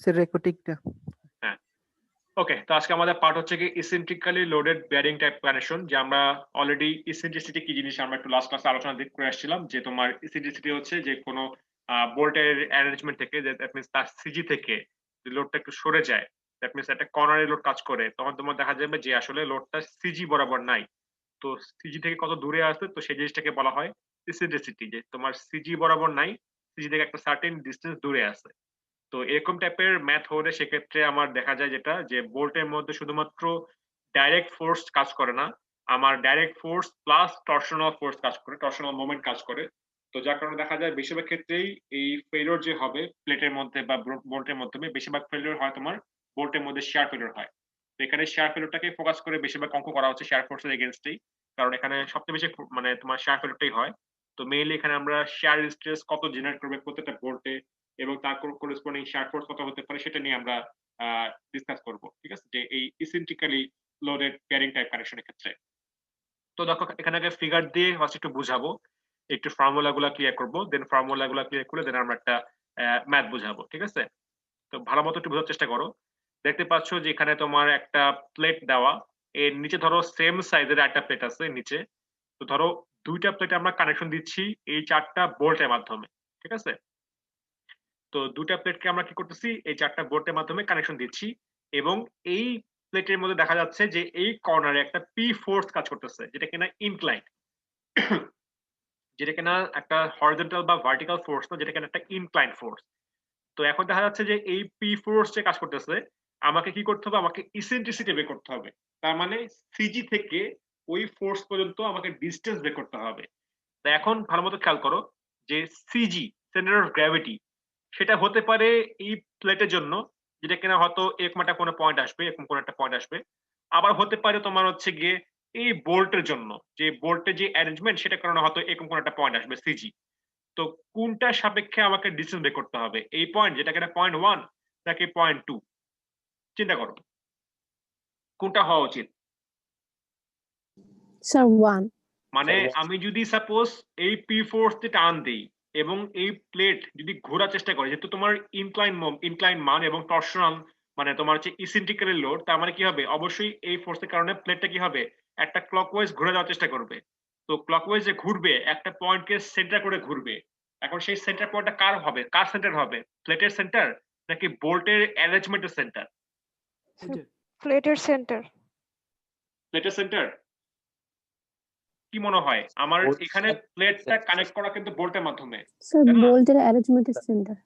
হচ্ছে রেকর্ডিংটা। হ্যাঁ, ওকে। তো আজকে আমাদের পার্ট হচ্ছে কি ইসেন্ট্রিক্যালি লোডেড বেয়ারিং টাইপ কানেকশন, যে আমরা অলরেডি ইসেন্ট্রিসিটি কি জিনিস আমরা একটু লাস্ট ক্লাসে আলোচনা করে আসছিলাম, যে তোমার ইসেন্ট্রিসিটি হচ্ছে যে কোনো বোল্টের অ্যারেঞ্জমেন্ট থেকে, যে দ্যাট মিন্স তার সিজি থেকে যদি লোডটা একটু সরে যায়, দ্যাট মিন্স একটা কর্নারে লোড কাজ করে, তখন তোমার দেখা যাবে যে আসলে লোডটা সিজি বরাবর নাই। তো সিজি থেকে কত দূরে আছে, তো সেই জিনিসটাকে বলা হয় ইসেন্ট্রিসিটি, যে তোমার সিজি বরাবর নাই, সিজি থেকে একটা সার্টেন ডিসটেন্স দূরে আছে। তো এরকম টাইপের ম্যাথ হলে সেক্ষেত্রে আমার দেখা যায় যেটা, যে বোল্টের মধ্যে শুধুমাত্র ডাইরেক্ট ফোর্স কাজ করে না, আমার ডাইরেক্ট ফোর্স প্লাস টর্শনাল ফোর্স কাজ করে, টর্শনাল মোমেন্ট কাজ করে। তো যার কারণে দেখা যায় বেশিরভাগ ক্ষেত্রেই এই ফেলিওর যে হবে প্লেটের মধ্যে বা বোল্টের মাধ্যমে, বেশিরভাগ ফেলিওর হয় তোমার বোল্টের মধ্যে শেয়ার ফেলিওর হয়। তো এখানে শেয়ার ফেলিওরটাকে ফোকাস করে বেশিরভাগ অঙ্ক করা হচ্ছে শেয়ার ফোর্সের এগেইনস্টেই, কারণ এখানে সবচেয়ে বেশি মানে তোমার শেয়ার ফেলিওরটাই হয়। তো মেইনলি এখানে আমরা শেয়ার স্ট্রেস কত জেনারেট করবে প্রত্যেকটা বোল্টে এবং তার করেসপন্ডিং শেয়ার ফোর্স কত হতে পারে সেটা নিয়ে আমরা ডিসকাস করব, ঠিক আছে, যে এই ইসেন্ট্রিক্যালি লোডেড বেয়ারিং টাইপ কানেকশনের ক্ষেত্রে। তো দেখো এখানে আগে ফিগার দিয়ে ফার্স্ট একটু বুঝাবো, একটু ফর্মুলা গুলা ক্লিয়ার করবো, দেন ফর্মুলা গুলা ক্লিয়ার করে দেন আমরা একটা ম্যাথ বুঝাবো, ঠিক আছে। তো ভালো মতো একটু বোঝার চেষ্টা করো। দেখতে পাচ্ছ যে এখানে তোমার একটা প্লেট দেওয়া, এর নিচে ধরো সেম সাইজের একটা প্লেট আছে নিচে। তো ধরো দুইটা প্লেটে আমরা কানেকশন দিচ্ছি এই চারটা বোল্টের মাধ্যমে, ঠিক আছে। তো দুটা প্লেটকে আমরা কি করতেছি, এই চারটা বোল্টের মাধ্যমে কানেকশন দিচ্ছি, এবং এই প্লেটের মধ্যে দেখা যাচ্ছে যে এই কর্নারে একটা পি ফোর্স কাজ করতেছে, যেটা কিনা ইনক্লাইন, যেটা কিনা একটা হরিজন্টাল বা ভার্টিক্যাল ফোর্স না, যেটা কিনা একটা ইনক্লাইন ফোর্স। তো এখন দেখা যাচ্ছে যে এই পি ফোর্স যে কাজ করতেছে, আমাকে কি করতে হবে, আমাকে ইসেন্ট্রিসিটি বের করতে হবে। তার মানে সিজি থেকে ওই ফোর্স পর্যন্ত আমাকে ডিসটেন্স বের করতে হবে। তো এখন ভালো মতো খেয়াল করো যে সিজি, সেন্টার অফ গ্র্যাভিটি, সেটা হতে পারে এই প্লেটের জন্য, যেটা কিনা হয়তো এরকম একটা কোনো পয়েন্ট আসবে, এরকম কোনো একটা পয়েন্ট আসবে। আবার হতে পারে তোমার হচ্ছে গিয়ে এই বোল্টের জন্য, যে বোল্টের যে অ্যারেঞ্জমেন্ট সেটার কারণে হয়তো এরকম কোনো একটা পয়েন্ট আসবে সিজি। তো কোনটার সাপেক্ষে আমাকে ডিসটেন্স বের করতে হবে, এই পয়েন্ট যেটা কিনা পয়েন্ট 1 নাকি পয়েন্ট 2, চিন্তা করো কোনটা হওয়া উচিত। স্যার 1। মানে আমি যদি সাপোজ এই পি ফোর্স তে টান দেই এবং এই প্লেট যদি ঘোরার চেষ্টা করে, যেহেতু তোমার ইনক্লাইন মান এবং টর্শনাল মানে তোমার হচ্ছে ইসেন্ট্রিক্যালি লোড, তার মানে কি হবে, অবশ্যই এই ফোর্সের কারণে প্লেটটা কি হবে, একটা ক্লকওয়াইজ ঘুরে যাওয়ার চেষ্টা করবে। তো ক্লকওয়াইজ যে ঘুরবে, একটা পয়েন্টকে সেন্টার করে ঘুরবে। এখন সেই সেন্টার পয়েন্টটা কার হবে, কার সেন্টার হবে, প্লেটের সেন্টার নাকি বোল্টের অ্যারেঞ্জমেন্টের সেন্টার? প্লেটের সেন্টার। প্লেটের সেন্টার। কি মনে হয় আমার এখানে প্লেটটা কানেক্ট করা কিন্তু বোল্টের মাধ্যমে, স্যার বোল্টের অ্যারেঞ্জমেন্টের সেন্টার।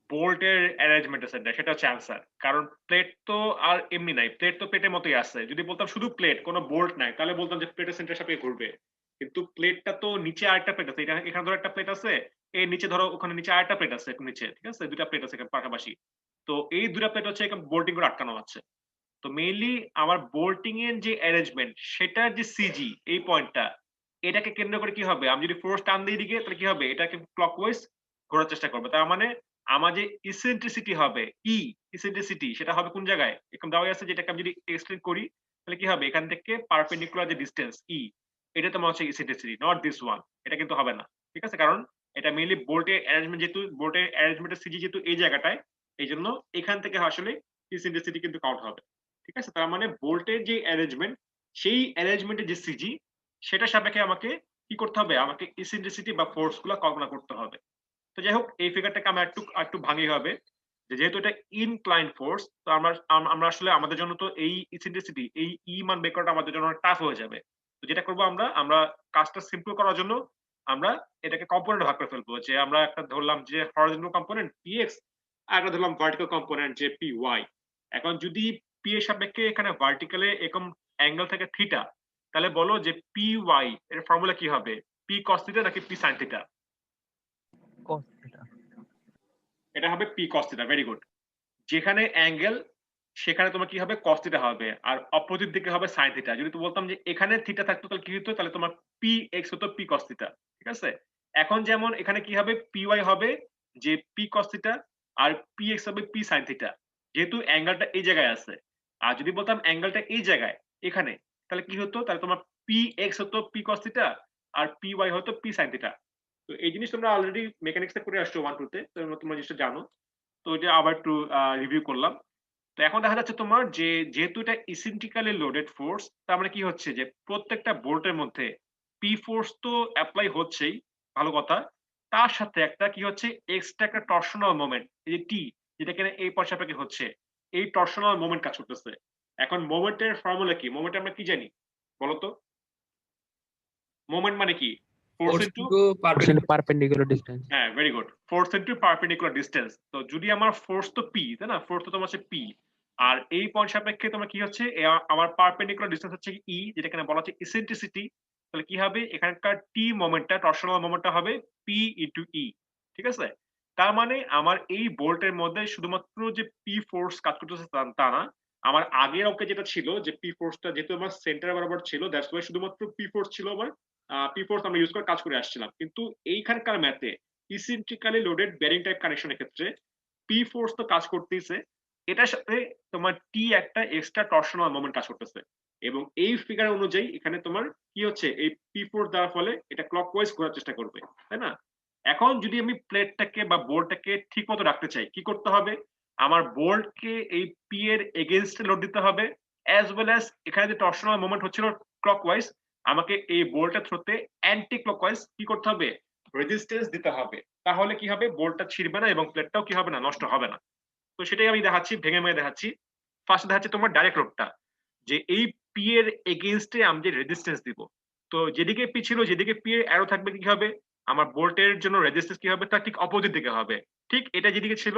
বোল্টের অ্যারেঞ্জমেন্টের সেন্টার, সেটা হচ্ছে অ্যান্সার। কারণ প্লেট তো আর এমনি নাই, প্লেট তো প্লেটের মতোই আছে। যদি বলতাম শুধু প্লেট কোনো বোল্ট নাই, তাহলে বলতাম যে প্লেটের সেন্টার সাপেক্ষে ঘুরবে। কিন্তু প্লেটটা তো নিচে আরেকটা প্লেট আছে, এখানে ধরো একটা প্লেট আছে, এর নিচে ধরো ওখানে নিচে আরেকটা প্লেট আছে নিচে, ঠিক আছে, দুটা প্লেট আছে এখানে পাশাপাশি। তো এই দুটা প্লেট হচ্ছে এখানে বোল্টিং করে আটকানো আছে। তো মেইনলি আমার বোল্টিং এর যে অ্যারেঞ্জমেন্ট, সেটার যে সিজি এই পয়েন্টটা, এটাকে কেন্দ্র করে কি হবে, আমি যদি ফোর্স টান দিই দিকে, তাহলে কি হবে, এটাকে ক্লকওয়াইজ ঘোরার চেষ্টা করবে। তার মানে আমার যে ইসেন্ট্রিসিটি হবে, ইসেন্ট্রিসিটি সেটা হবে কোন জায়গায়, এরকম দেওয়া আছে, যেটাকে আমি যদি এক্সটেন্ড করি তাহলে কি হবে, এখান থেকে পারপেন্ডিকুলার যে ডিসটেন্স এটা তোমার হচ্ছে ইসেন্ট্রিসিটি, নট দিস ওয়ান। এটা কিন্তু হবে না, ঠিক আছে, কারণ এটা মেইনলি বোল্টের অ্যারেঞ্জমেন্ট, যেহেতু বোল্টের অ্যারেঞ্জমেন্টের সিজি যেহেতু এই জায়গাটায়, এই জন্য এখান থেকে আসলে ইসেন্ট্রিসিটি কিন্তু কাউন্ট হবে, ঠিক আছে। তার মানে বোল্টের যে অ্যারেঞ্জমেন্ট, সেই অ্যারেঞ্জমেন্টের যে সিজি, সেটা সাপেক্ষে আমাকে কি করতে হবে, আমাকে ইসেন্ট্রিসিটি বা ফোর্স গুলা কল্পনা করতে হবে। তো যাই হোক, এই ফিগারটাকে আমরা একটু ভাঙি হবে, যেহেতু এটা ইনক্লাইন ফোর্স, তো আমরা আসলে আমাদের জন্য তো এই ইসেন্ট্রিসিটি, এই মান বের করাটা আমাদের জন্য টাফ হয়ে যাবে। তো যেটা করবো, আমরা কাজটা সিম্পল করার জন্য আমরা এটাকে কম্পোনেন্ট ভাগ করে ফেলবো, যে আমরা একটা ধরলাম যে হরিজন্টাল কম্পোনেন্ট px, আর একটা ধরলাম ভার্টিক্যাল কম্পোনেন্ট যে py। এখন যদি p এর সাপেক্ষে এখানে ভার্টিক্যালে এরকম অ্যাঙ্গেল থাকে থিটা, তাহলে বলো যে py এর ফর্মুলা কি হবে, p cos থিটা নাকি p sin theta? cos theta. এটা হবে p cos theta. Very good. যেখানে অ্যাঙ্গেল সেখানে তোমার কি হবে, cos থিটা হবে, আর অপোজিট দিকে হবে sin থিটা। যদি তো বলতাম যে এখানে থিটা থাকতো তাহলে কি হতো, তাহলে তোমার px হতো p cos থিটা, ঠিক আছে। এখন যেমন এখানে কি হবে, py হবে যে p cos থিটা, আর px হবে p sin থিটা, যেহেতু অ্যাঙ্গেলটা এই জায়গায় আছে। আর যদি বলতাম অ্যাঙ্গেলটা এই জায়গায় এখানে, তাহলে কি হতো, তাহলে তোমার px হতো p cos থিটা, আর py হতো p sin থিটা। তো এই জিনিস তোমরা অলরেডি মেকানিক্সে করে আসছো 1 2 তে, তো তোমরা জিনিসটা জানো। তো এটা আবার একটু রিভিউ করলাম। তো এখন দেখা যাচ্ছে তোমার যে যেহেতু এটা ইসেন্ট্রিক্যালি লোডেড ফোর্স, তার মানে কি হচ্ছে যে প্রত্যেকটা বোল্টের মধ্যে পি ফোর্স তো অ্যাপ্লাই হচ্ছেই, ভালো কথা। তার সাথে একটা কি হচ্ছে এক্সট্রা একটা টর্শনাল মোমেন্ট, এই যে টি, যেটা কিনা এই পয়সাটাকে হচ্ছে এই টর্শনাল মোমেন্ট কাজ করতেছে। এখন মোমেন্টের ফর্মুলা কি? মোমেন্ট আমরা কি জানি বলতো? মোমেন্ট মানে কি? Force Force into, into perpendicular. perpendicular distance. হ্যাঁ very good, force into perpendicular distance. তো যদি আমার ফোর্স তো পি, তাই না? ফোর্স তো তোমার হচ্ছে পি, আর এই পয়েন্ট সাপেক্ষে তোমার কি হচ্ছে আমার পারপেন্ডিকুলার ডিসটেন্স হচ্ছে ই, যেটা এখানে বলা হচ্ছে ইসেন্ট্রিসিটি। তাহলে কি হবে এখানকার টি মোমেন্টটা, টর্শনাল মোমেন্টটা হবে পি ইনটু ই, ঠিক আছে? তার মানে আমার এই বোল্টের মধ্যে শুধুমাত্র যে পি ফোর্স কাজ করতেছে তা না, আমার আগের অঙ্কে যেটা ছিল যে পি ফোর্সটা যেহেতু আমার সেন্টার বরাবর ছিল, দ্যাটস ওয়াই শুধুমাত্র পি ফোর্স ছিল আমার, পি ফোর্স আমরা ইউজ করে কাজ করে আসছিলাম। কিন্তু এইখানকার ম্যাথে ইসেন্ট্রিক্যালি লোডেড বেয়ারিং টাইপ কানেকশনের ক্ষেত্রে পি ফোর্স তো কাজ করতেইছে, এটার সাথে তোমার টি একটা এক্সট্রা টর্শনাল মোমেন্ট কাজ করতেছে। এবং এই ফিগার অনুযায়ী এখানে তোমার কি হচ্ছে এই পি ফোর্স দেওয়ার ফলে এটা ক্লকওয়াইজ ঘোরার চেষ্টা করবে, তাই না? এখন যদি আমি প্লেটটাকে বা বোল্টটাকে ঠিক মতো রাখতে চাই, কি করতে হবে? আমার বোল্টকে এই পি এর এগেইনস্টে লোড দিতে হবে, অ্যাজ ওয়েল অ্যাজ এখানে যে টর্শনাল মোমেন্ট হচ্ছিল ক্লকওয়াইজ, আমাকে এই বোল্টের থ্রুতে অ্যান্টি ক্লকওয়াইজ কি করতে হবে? রেজিস্ট্যান্স দিতে হবে। তাহলে কি হবে? বোল্টটা ছিঁড়বে না এবং প্লেটটাও কি হবে না, নষ্ট হবে না। তো সেটাই আমি দেখাচ্ছি, ভেঙে ভেঙে দেখাচ্ছি। ফার্স্ট দেখাচ্ছি তোমার ডাইরেক্ট লোডটা, যে এই পি এর এগেইনস্টে আমি যে রেজিস্ট্যান্স দিব। তো যেদিকে পি ছিল, যেদিকে পি এর অ্যারো থাকবে কি হবে? আমার বোল্টের জন্য রেজিস্ট্যান্স কি হবে? তার ঠিক অপোজিট দিকে হবে। ঠিক এটা যেদিকে ছিল,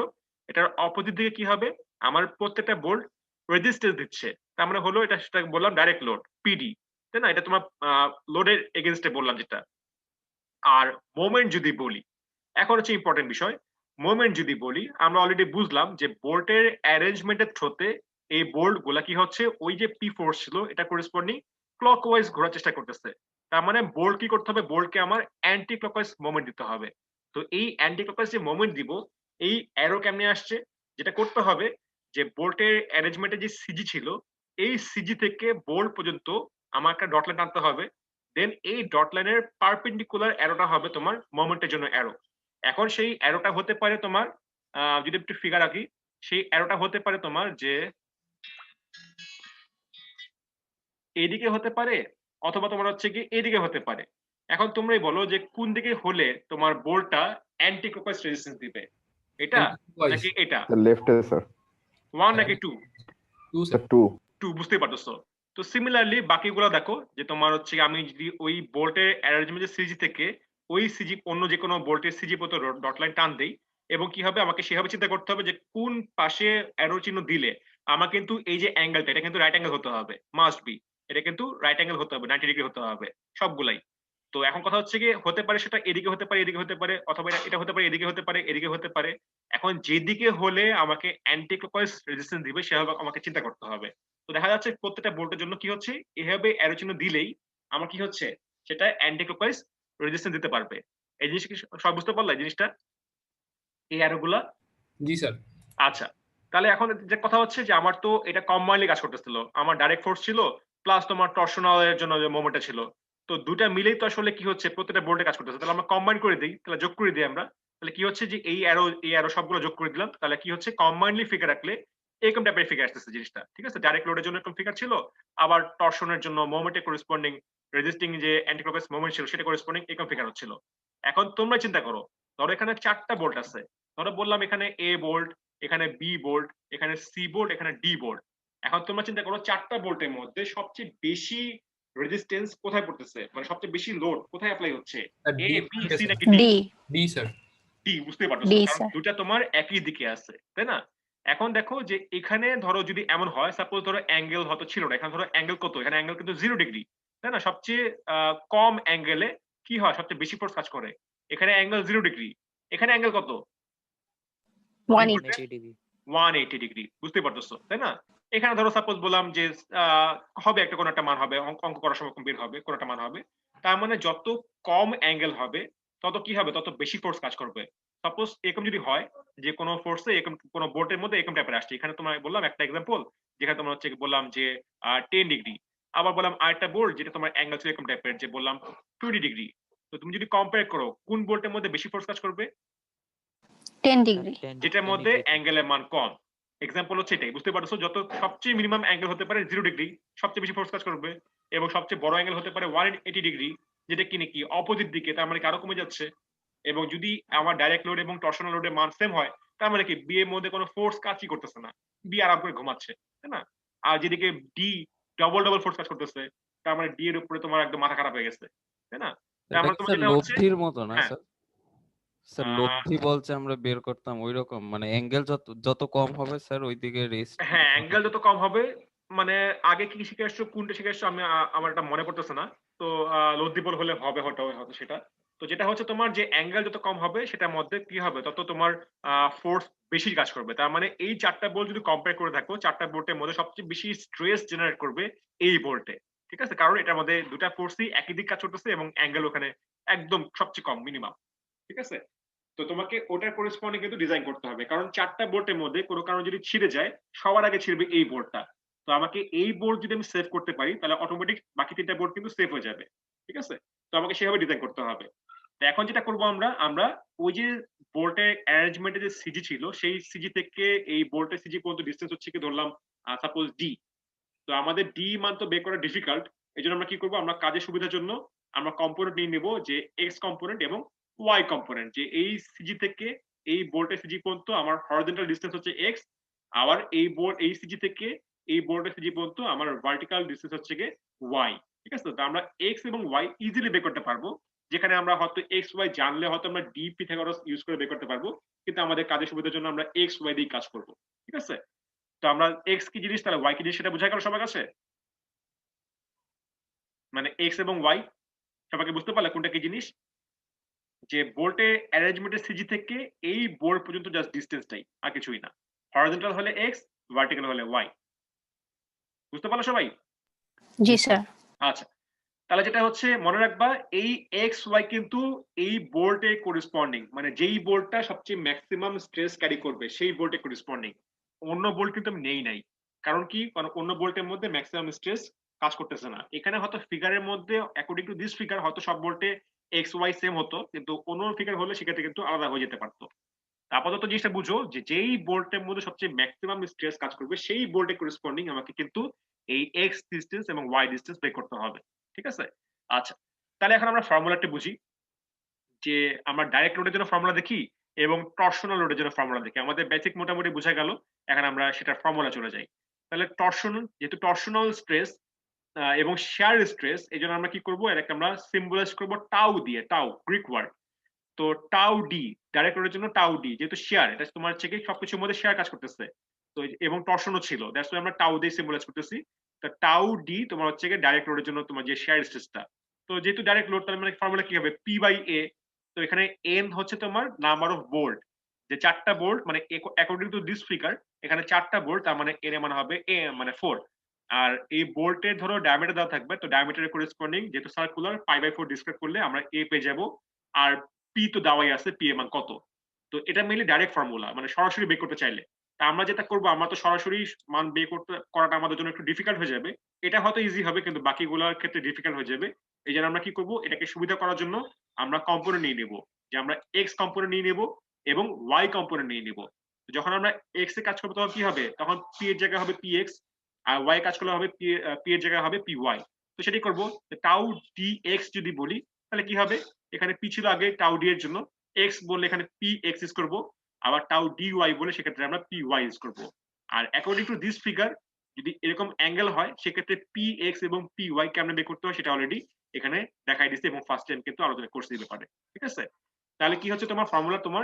এটার অপোজিট দিকে কি হবে? আমার প্রত্যেকটা বোল্ট রেজিস্ট্যান্স দিচ্ছে। তার মানে হলো এটা, সেটা বললাম ডাইরেক্ট লোড পিডি, তাই না? এটা তোমার লোডের এগেইনস্টে বললাম যেটা। আর মোমেন্ট যদি বলি, এখন হচ্ছে ইম্পর্টেন্ট বিষয়, মোমেন্ট যদি বলি, আমরা অলরেডি বুঝলাম যে বোল্টের অ্যারেঞ্জমেন্টের থ্রুতে এই বোল্ট গুলা কি হচ্ছে ওই যে পি ফোর্স ছিল এটা করেসপন্ডিং ক্লকওয়াইজ ঘোরার চেষ্টা করতেছে। তার মানে বোল্ট কি করতে হবে? বোল্টকে আমার অ্যান্টি ক্লকওয়াইজ মোমেন্ট দিতে হবে। তো এই অ্যান্টি ক্লকওয়াইজ যে মোমেন্ট দিব, এই অ্যারো কেমনে আসছে? যেটা করতে হবে যে বোল্টের অ্যারেঞ্জমেন্টে যে সিজি ছিল, এই সিজি থেকে বোল্ট পর্যন্ত আমার একটা ডট লাইন টানতে হবে। দেন এই ডট লাইনের পারপেন্ডিকুলার অ্যারোটা হবে তোমার মোমেন্টের জন্য অ্যারো। এখন সেই অ্যারোটা হতে পারে তোমার, যদি একটু ফিগার রাখি, সেই অ্যারোটা হতে পারে তোমার যে এইদিকে হতে পারে, অথবা তোমার হচ্ছে কি এইদিকে হতে পারে। এখন তোমরাই বলো যে কোন দিকে হলে তোমার বোল্টটা অ্যান্টি ক্লকওয়াইজ রেজিস্ট্যান্স দিবে, এটা Anti-clockwise. নাকি এটা? The left is sir. 1 নাকি 2? 2 The sir. 2. 2, বুঝতেই পারতেছো। তো সিমিলারলি বাকিগুলো দেখো, যে তোমার হচ্ছে আমি যদি ওই বোল্টের অ্যারেঞ্জমেন্ট সিজি থেকে ওই সিজি অন্য যে কোনো বোল্টের সিজি পর্যন্ত ডট লাইন টান দেই, এবং কি হবে আমাকে সেভাবে চিন্তা করতে হবে যে কোন পাশে অ্যারো চিহ্ন দিলে আমার কিন্তু এই যে অ্যাঙ্গেলটা, এটা কিন্তু রাইট অ্যাঙ্গেল হতে হবে, মাস্ট বি। এটা কিন্তু রাইট অ্যাঙ্গেল হতে হবে, 90 ডিগ্রি হতে হবে সবগুলাই। তো এখন কথা হচ্ছে কি, হতে পারে সেটা এদিকে হতে পারে, এদিকে হতে পারে, অথবা এটা হতে পারে, এদিকে হতে পারে, এদিকে হতে পারে। এখন যেদিকে হলে আমাকে অ্যান্টি ক্লকওয়াইজ রেজিস্ট্যান্স দিবে সেভাবে আমাকে চিন্তা করতে হবে। তো দেখা যাচ্ছে প্রত্যেকটা বোল্টের জন্য কি হচ্ছে, এভাবে অ্যারো চিহ্ন দিলেই আমার কি হচ্ছে, সেটা অ্যান্টি ক্লকওয়াইজ রেজিস্ট্যান্স দিতে পারবে। এই জিনিসটা কি সব বুঝতে পারলা এই জিনিসটা, এই অ্যারোগুলা? জি স্যার। আচ্ছা, তাহলে এখন যে কথা হচ্ছে যে আমার তো এটা কম্বাইনলি কাজ করতেছিল, আমার ডাইরেক্ট ফোর্স ছিল প্লাস তোমার টর্শনাল এর জন্য যে মোমেন্টটা ছিল। তো দুটা মিলেই তো আসলে কি হচ্ছে প্রত্যেকটা বোল্টে কাজ করতেছে। তাহলে আমরা কম্বাইন করে দিই, তাহলে যোগ করে দিই আমরা। তাহলে কি হচ্ছে যে এই অ্যারো সবগুলো যোগ করে দিলাম, তাহলে কি হচ্ছে কম্বাইনলি ফিগার রাখলে এরকম টাইপের ফিগার আসতেছে জিনিসটা, ঠিক আছে? ডাইরেক্ট লোডের জন্য এরকম ফিগার ছিল, আবার টর্শনের জন্য মোমেন্টে করেসপন্ডিং রেজিস্টিং যে অ্যান্টি ক্লকওয়াইজ মোমেন্ট ছিল সেটা করেসপন্ডিং এরকম ফিগার হচ্ছিল। এখন তোমরা চিন্তা করো, ধরো এখানে 4টা বোল্ট আছে, ধরো বললাম এখানে এ বোল্ট, এখানে বি বোল্ট, এখানে সি বোল্ট, এখানে ডি বোল্ট। এখন তোমরা চিন্তা করো 4টা বোল্টের মধ্যে সবচেয়ে বেশি রেজিস্ট্যান্স কোথায় পড়তেছে, মানে সবচেয়ে বেশি লোড কোথায় অ্যাপ্লাই হচ্ছে, এ বি সি নাকি D? D D sir. D, বুঝতে পারছো? ডি কারণ স্যার। দুটা তোমার একই দিকে আছে, তাই না? এখন দেখো যে এখানে ধরো যদি এমন হয়, সাপোজ ধরো অ্যাঙ্গেল হয়তো ছিল না, এখানে ধরো অ্যাঙ্গেল কত, এখানে অ্যাঙ্গেল কিন্তু 0 ডিগ্রি, তাই না? সবচেয়ে কম অ্যাঙ্গেলে কি হয়, সবচেয়ে বেশি ফোর্স কাজ করে। এখানে অ্যাঙ্গেল 0 ডিগ্রি, এখানে অ্যাঙ্গেল কত? 180 ডিগ্রি। 180 ডিগ্রি, বুঝতে পারতেছো, তাই না? এখানে ধরো সাপোজ বললাম যে হবে একটা কোনো একটা মান হবে, অঙ্ক করার সময় বের হবে কোনো একটা মান হবে। তার মানে যত কম অ্যাঙ্গেল হবে তত কি হবে, তত বেশি ফোর্স কাজ করবে। সাপোজ এরকম যদি হয় যে কোনো ফোর্সে এরকম কোনো বোর্ডের মধ্যে এরকম টাইপের আসছে, এখানে তোমার বললাম একটা এক্সাম্পল যেখানে তোমার হচ্ছে বললাম যে 10 ডিগ্রি, আবার বললাম আরেকটা বোর্ড যেটা তোমার অ্যাঙ্গেল ছিল এরকম টাইপের যে বললাম 20 ডিগ্রি। তো তুমি যদি কম্পেয়ার করো কোন বোর্ডের মধ্যে বেশি ফোর্স কাজ করবে? 10 ডিগ্রি। যেটার মধ্যে অ্যাঙ্গেলের মান কম। এক্সাম্পল হচ্ছে এটাই, বুঝতে পারছো? যত সবচেয়ে মিনিমাম অ্যাঙ্গেল হতে পারে 0 ডিগ্রি, সবচেয়ে বেশি ফোর্স কাজ করবে, এবং সবচেয়ে বড় অ্যাঙ্গেল হতে পারে 180 ডিগ্রি, যেটা কি নাকি অপোজিট দিকে, তার মানে কি আরো কমে যাচ্ছে। এবং যদি আমার ডাইরেক্ট লোড এবং টর্শনাল লোডের মান সেম হয়, তার মানে কি বি এর মধ্যে কোনো ফোর্স কাজই করতেছে না, বি আরাম করে ঘুমাচ্ছে, তাই না? আর যেদিকে ডি ডবল ফোর্স কাজ করতেছে, তার মানে ডি এর উপরে তোমার একদম মাথা খারাপ হয়ে গেছে, তাই না? তার এটা মানে কি তোমার স্যার যেটা হচ্ছে, লব্ধির মতো না হ্যাঁ, স্যার? স্যার আহ, লব্ধি বলছে আমরা বের করতাম ওই রকম, মানে অ্যাঙ্গেল যত কম হবে স্যার ওইদিকে রেস্ট। হ্যাঁ, অ্যাঙ্গেল যত কম হবে, মানে আগে কি শিখে আসছো, কোনটা শিখে আসছো আমি আমার এটা মনে পড়তেছে না। তো লদ্দিবল হলে হবে হয়তো সেটা। তো যেটা হচ্ছে তোমার যে অ্যাঙ্গেল যত কম হবে সেটার মধ্যে কি হবে, তত তোমার ফোর্স বেশি কাজ করবে। তার মানে এই 4টা বোল্ট যদি কম্পেয়ার করে থাকো, 4টা বোল্টের মধ্যে সবচেয়ে বেশি স্ট্রেস জেনারেট করবে এই বোল্টে, ঠিক আছে? কারণ এটার মধ্যে দুটা ফোর্সই একই দিক কাজ করতেছে এবং অ্যাঙ্গেল ওখানে একদম সবচেয়ে কম, মিনিমাম, ঠিক আছে? তো তোমাকে ওটার করেসপন্ডিং কিন্তু ডিজাইন করতে হবে, কারণ 4টা বোর্ডের মধ্যে কোনো কারণে যদি ছিঁড়ে যায়, সবার আগে ছিঁড়বে এই বোর্ডটা। তো আমাকে এই বোর্ড যদি আমি সেভ করতে পারি, তাহলে অটোমেটিক বাকি 3টা বোর্ড কিন্তু সেভ হয়ে যাবে, ঠিক আছে? তো আমাকে সেভাবে ডিজাইন করতে হবে। তো এখন যেটা করবো আমরা ওই যে বোর্ডের অ্যারেঞ্জমেন্টে যে সিজি ছিল, সেই সিজি থেকে এই বোর্ডের সিজি পর্যন্ত ডিসটেন্স হচ্ছে কি, ধরলাম সাপোজ ডি। তো আমাদের ডি মান তো বের করা ডিফিকাল্ট, এই জন্য আমরা কি করবো, আমরা কাজের সুবিধার জন্য আমরা কম্পোনেন্ট নিয়ে নেবো, যে এক্স কম্পোনেন্ট এবং ওয়াই কম্পোনেন্ট, যে এই সিজি থেকে এই বোল্টের সিজি পর্যন্ত আমার হরিজন্টাল ডিসটেন্স হচ্ছে এক্স, আবার এই সিজি থেকে এই বোল্টের সিজি পর্যন্ত আমার ভার্টিক্যাল ডিসটেন্স হচ্ছে গিয়ে ওয়াই, ঠিক আছে? তো আমরা এক্স এবং ওয়াই ইজিলি বের করতে পারবো, যেখানে আমরা হয়তো এক্স ওয়াই জানলে হয়তো আমরা ডি পিথাগোরাস ইউজ করে বের করতে পারবো, কিন্তু আমাদের কাজের সুবিধার জন্য আমরা এক্স ওয়াই দিয়ে কাজ করবো, ঠিক আছে? তো আমরা এক্স কি জিনিস, তাহলে ওয়াই কি জিনিস, সেটা বোঝা গেল সবার কাছে? মানে এক্স এবং ওয়াই সবাইকে বুঝতে পারলে কোনটা কি জিনিস? যে বোল্টে অ্যারেঞ্জমেন্টের সিজি থেকে এই বোর্ড পর্যন্ত জাস্ট ডিসটেন্সটাই, আর কিছুই না। হরিজন্টাল হলে এক্স, ভার্টিক্যাল হলে ওয়াই। বুঝতে পারলো সবাই? জি স্যার। আচ্ছা, তাহলে যেটা হচ্ছে মনে রাখবা, এই এক্স ওয়াই কিন্তু এই বোল্টে করেসপন্ডিং, মানে যেই বোল্টটা সবচেয়ে ম্যাক্সিমাম স্ট্রেস ক্যারি করবে সেই বোল্টে করেসপন্ডিং। অন্য বোল্ট কিন্তু আমি নেই নাই, কারণ কি, কারণ অন্য বোল্টের মধ্যে ম্যাক্সিমাম স্ট্রেস কাজ করতেছে না। এখানে হয়তো ফিগারের মধ্যে অ্যাকর্ডিং টু দিস ফিগার হয়তো সব বোল্টে এক্স ওয়াই সেম হতো, কিন্তু অন্য ফিগার হলে সেক্ষেত্রে কিন্তু আলাদা হয়ে যেতে পারতো। আপাতত জিনিসটা বুঝো, যে যেই বোল্টের মধ্যে সবচেয়ে ম্যাক্সিমাম স্ট্রেস কাজ করবে সেই বোল্টে করেসপন্ডিং আমাকে কিন্তু এই এক্স ডিসটেন্স এবং ওয়াই ডিসটেন্স বের করতে হবে, ঠিক আছে? আচ্ছা, তাহলে এখন আমরা ফর্মুলাটা বুঝি, যে আমরা ডাইরেক্ট লোডের জন্য ফর্মুলা দেখি এবং টর্শনাল লোডের জন্য ফর্মুলা দেখি। আমাদের বেসিক মোটামুটি বোঝা গেল, এখন আমরা সেটার ফর্মুলা চলে যাই। তাহলে টর্শনাল, যেহেতু টর্শনাল স্ট্রেস এবং শেয়ার স্ট্রেস, এই জন্য আমরা কি করবো, এটাকে আমরা সিম্বলাইজ করবো টাউ দিয়ে, টাউ গ্রিক ওয়ার্ড। তো টাউ ডি, ডাইরেক্ট লোডের জন্য টাউ ডি, যেহেতু শেয়ার, এটা তোমার হচ্ছে কি সবকিছুর মধ্যে শেয়ার কাজ করতেছে, তো এবং টর্শনও ছিল, দ্যাটস ওয়াই আমরা টাউ দিয়ে সিম্বলাইজ করতেছি। তো টাউ ডি তোমার হচ্ছে কি ডাইরেক্ট লোডের জন্য তোমার যে শেয়ার স্ট্রেসটা। তো যেহেতু ডাইরেক্ট লোড, তার মানে ফর্মুলা কি হবে, পি বাই এ। তো এখানে এন হচ্ছে তোমার নাম্বার অফ বোল্ট, যে 4টা বোল্ট, মানে অ্যাকর্ডিং টু দিস ফিগার এখানে 4টা বোল্ট, তার মানে এর মানে হবে এ মানে 4। আর এই বোল্টের ধরো ডায়ামিটার দেওয়া থাকবে, তো ডায়ামিটারের করেসপন্ডিং যেহেতু সার্কুলার, পাই বাই 4 ডিসক্রাইব করলে আমরা এ পেয়ে যাবো। আর পি তো দেওয়াই আছে, পি এর মান কত। তো এটা মেইনলি ডাইরেক্ট ফর্মুলা, মানে সরাসরি বের করতে চাইলে। তা আমরা যেটা করবো, আমরা তো সরাসরি মান বের করাটা আমাদের জন্য একটু ডিফিকাল্ট হয়ে যাবে। এটা হয়তো ইজি হবে, কিন্তু বাকিগুলোর ক্ষেত্রে ডিফিকাল্ট হয়ে যাবে। এই জন্য আমরা কি করবো, এটাকে সুবিধা করার জন্য আমরা কম্পোনেন্ট নিয়ে নেবো, যে আমরা এক্স কম্পোনেন্ট নিয়ে নেবো এবং ওয়াই কম্পোনেন্ট নিয়ে নেবো। যখন আমরা এক্স এ কাজ করবো তখন কি হবে, তখন পি এর জায়গায় হবে পি এক্স, আর ওয়াই কাজ করলে হবে পি এর জায়গায় হবে পি ওয়াই। তো সেটাই করবো, টাউ ডি এক্স যদি বলি, তাহলে কি হবে, এখানে পি ছিল আগে টাউ ডি এর জন্য, এক্স বললে এখানে পি এক্স ইউজ করবো, আবার টাউ ডি ওয়াই বলে সেক্ষেত্রে আমরা পি ওয়াই ইউজ করবো। আর অ্যাকর্ডিং টু দিস ফিগার যদি এরকম অ্যাঙ্গেল হয়, সেক্ষেত্রে পি এক্স এবং পি ওয়াই কেমনে বের করতে হয় সেটা অলরেডি এখানে দেখাই দিচ্ছে এবং ফার্স্ট টাইম কিন্তু আলোচনা করছে এই ব্যাপারে, ঠিক আছে? তাহলে কি হচ্ছে তোমার ফর্মুলা, তোমার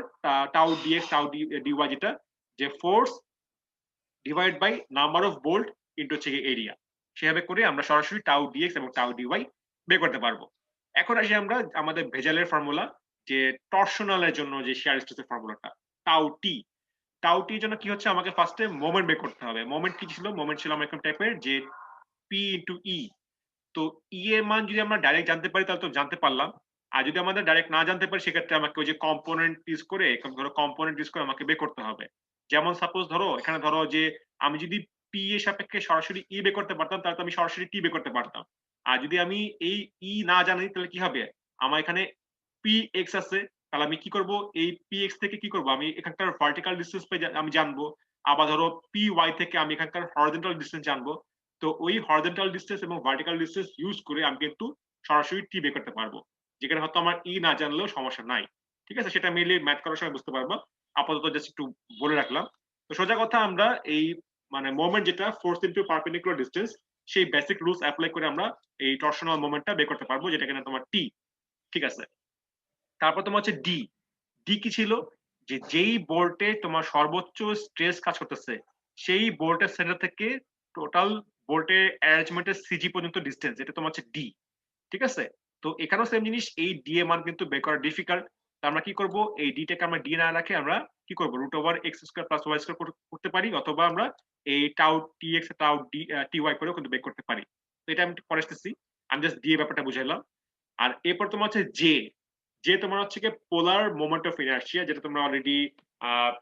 tau d x tau d y, যেটা যে force divide by number of bolt into হচ্ছে এরিয়া, সেভাবে করে আমরা সরাসরি টাউ ডিএক্স এবং টাউ ডিওয়াই বের করতে পারবো। এখন আসি আমরা আমাদের ভেজালের ফর্মুলা, যে টর্শনালের জন্য যে শেয়ার স্ট্রেসের ফর্মুলাটা টাউ টি। টাউ টির জন্য কি হচ্ছে, আমাকে ফার্স্টে মোমেন্ট বের করতে হবে। মোমেন্ট কি ছিল, মোমেন্ট ছিল আমার এরকম টাইপের, যে পি ইনটু ই। তো ই এর মান যদি আমরা ডাইরেক্ট জানতে পারি তাহলে তো জানতে পারলাম, আর যদি আমাদের ডাইরেক্ট না জানতে পারি সেক্ষেত্রে আমাকে ওই যে কম্পোনেন্ট ইউজ করে, ধরো কম্পোনেন্ট ইউজ করে আমাকে বের করতে হবে। যেমন সাপোজ ধরো এখানে ধরো যে আমি যদি পি এর সাপেক্ষে সরাসরি ই বের করতে পারতাম, তাহলে তো আমি সরাসরি টি বের করতে পারতাম। আর যদি আমি এই ই না জানি তাহলে কি হবে, আমার এখানে পি এক্স আছে তাহলে আমি কি করব, এই px থেকে কি করব, আমি এখানকার ভার্টিক্যাল ডিসটেন্স আমি জানবো, আবার ধরো py থেকে আমি এখানকার হরিজন্টাল ডিসটেন্স জানবো। তো ওই হরিজন্টাল ডিসটেন্স এবং ভার্টিক্যাল ডিসটেন্স ইউজ করে আমি কিন্তু সরাসরি টি বের করতে পারবো, যেখানে হয়তো আমার ই না জানলেও সমস্যা নাই। ঠিক আছে, সেটা মেনলি ম্যাথ করার সময় বুঝতে পারবো, আপাতত জাস্ট একটু বলে রাখলাম। তো সোজা কথা আমরা এই মানে মোমেন্ট যেটা ফোর্স ইনটু পারপেন্ডিকুলার ডিসটেন্স, সেই বেসিক রুলস অ্যাপ্লাই করে আমরা এই টর্শনাল মোমেন্টটা বের করতে পারবো, যেটা কিনা তোমার টি। ঠিক আছে, তারপর তোমার হচ্ছে ডি। ডি কি ছিল, যে যেই বোল্টে তোমার সর্বোচ্চ স্ট্রেস কাজ করতেছে সেই বোল্টের সেন্টার থেকে টোটাল বোল্টের অ্যারেঞ্জমেন্টের সিজি পর্যন্ত ডিসটেন্স, এটা তোমার হচ্ছে ডি। ঠিক আছে, তো এখানেও সেম জিনিস, এই ডি এর মান কিন্তু বের করা ডিফিকাল্ট। আমরা কি করব, এই ডি টাকে আমরা ডি না রাখে আমরা কি করব, root over x square plus Y square করতে পারি, অথবা আমরা এই টাউ টি X tau D T Y করেও কিন্তু বের করতে পারি। তো এটা আমি পরে আসতেছি, আমি জাস্ট ডি এর ব্যাপারটা বুঝাইলাম। আর এরপর তোমার হচ্ছে জে। যে তোমার হচ্ছে কি পোলার মোমেন্ট অফ ইনার্শিয়া, যেটা তোমরা অলরেডি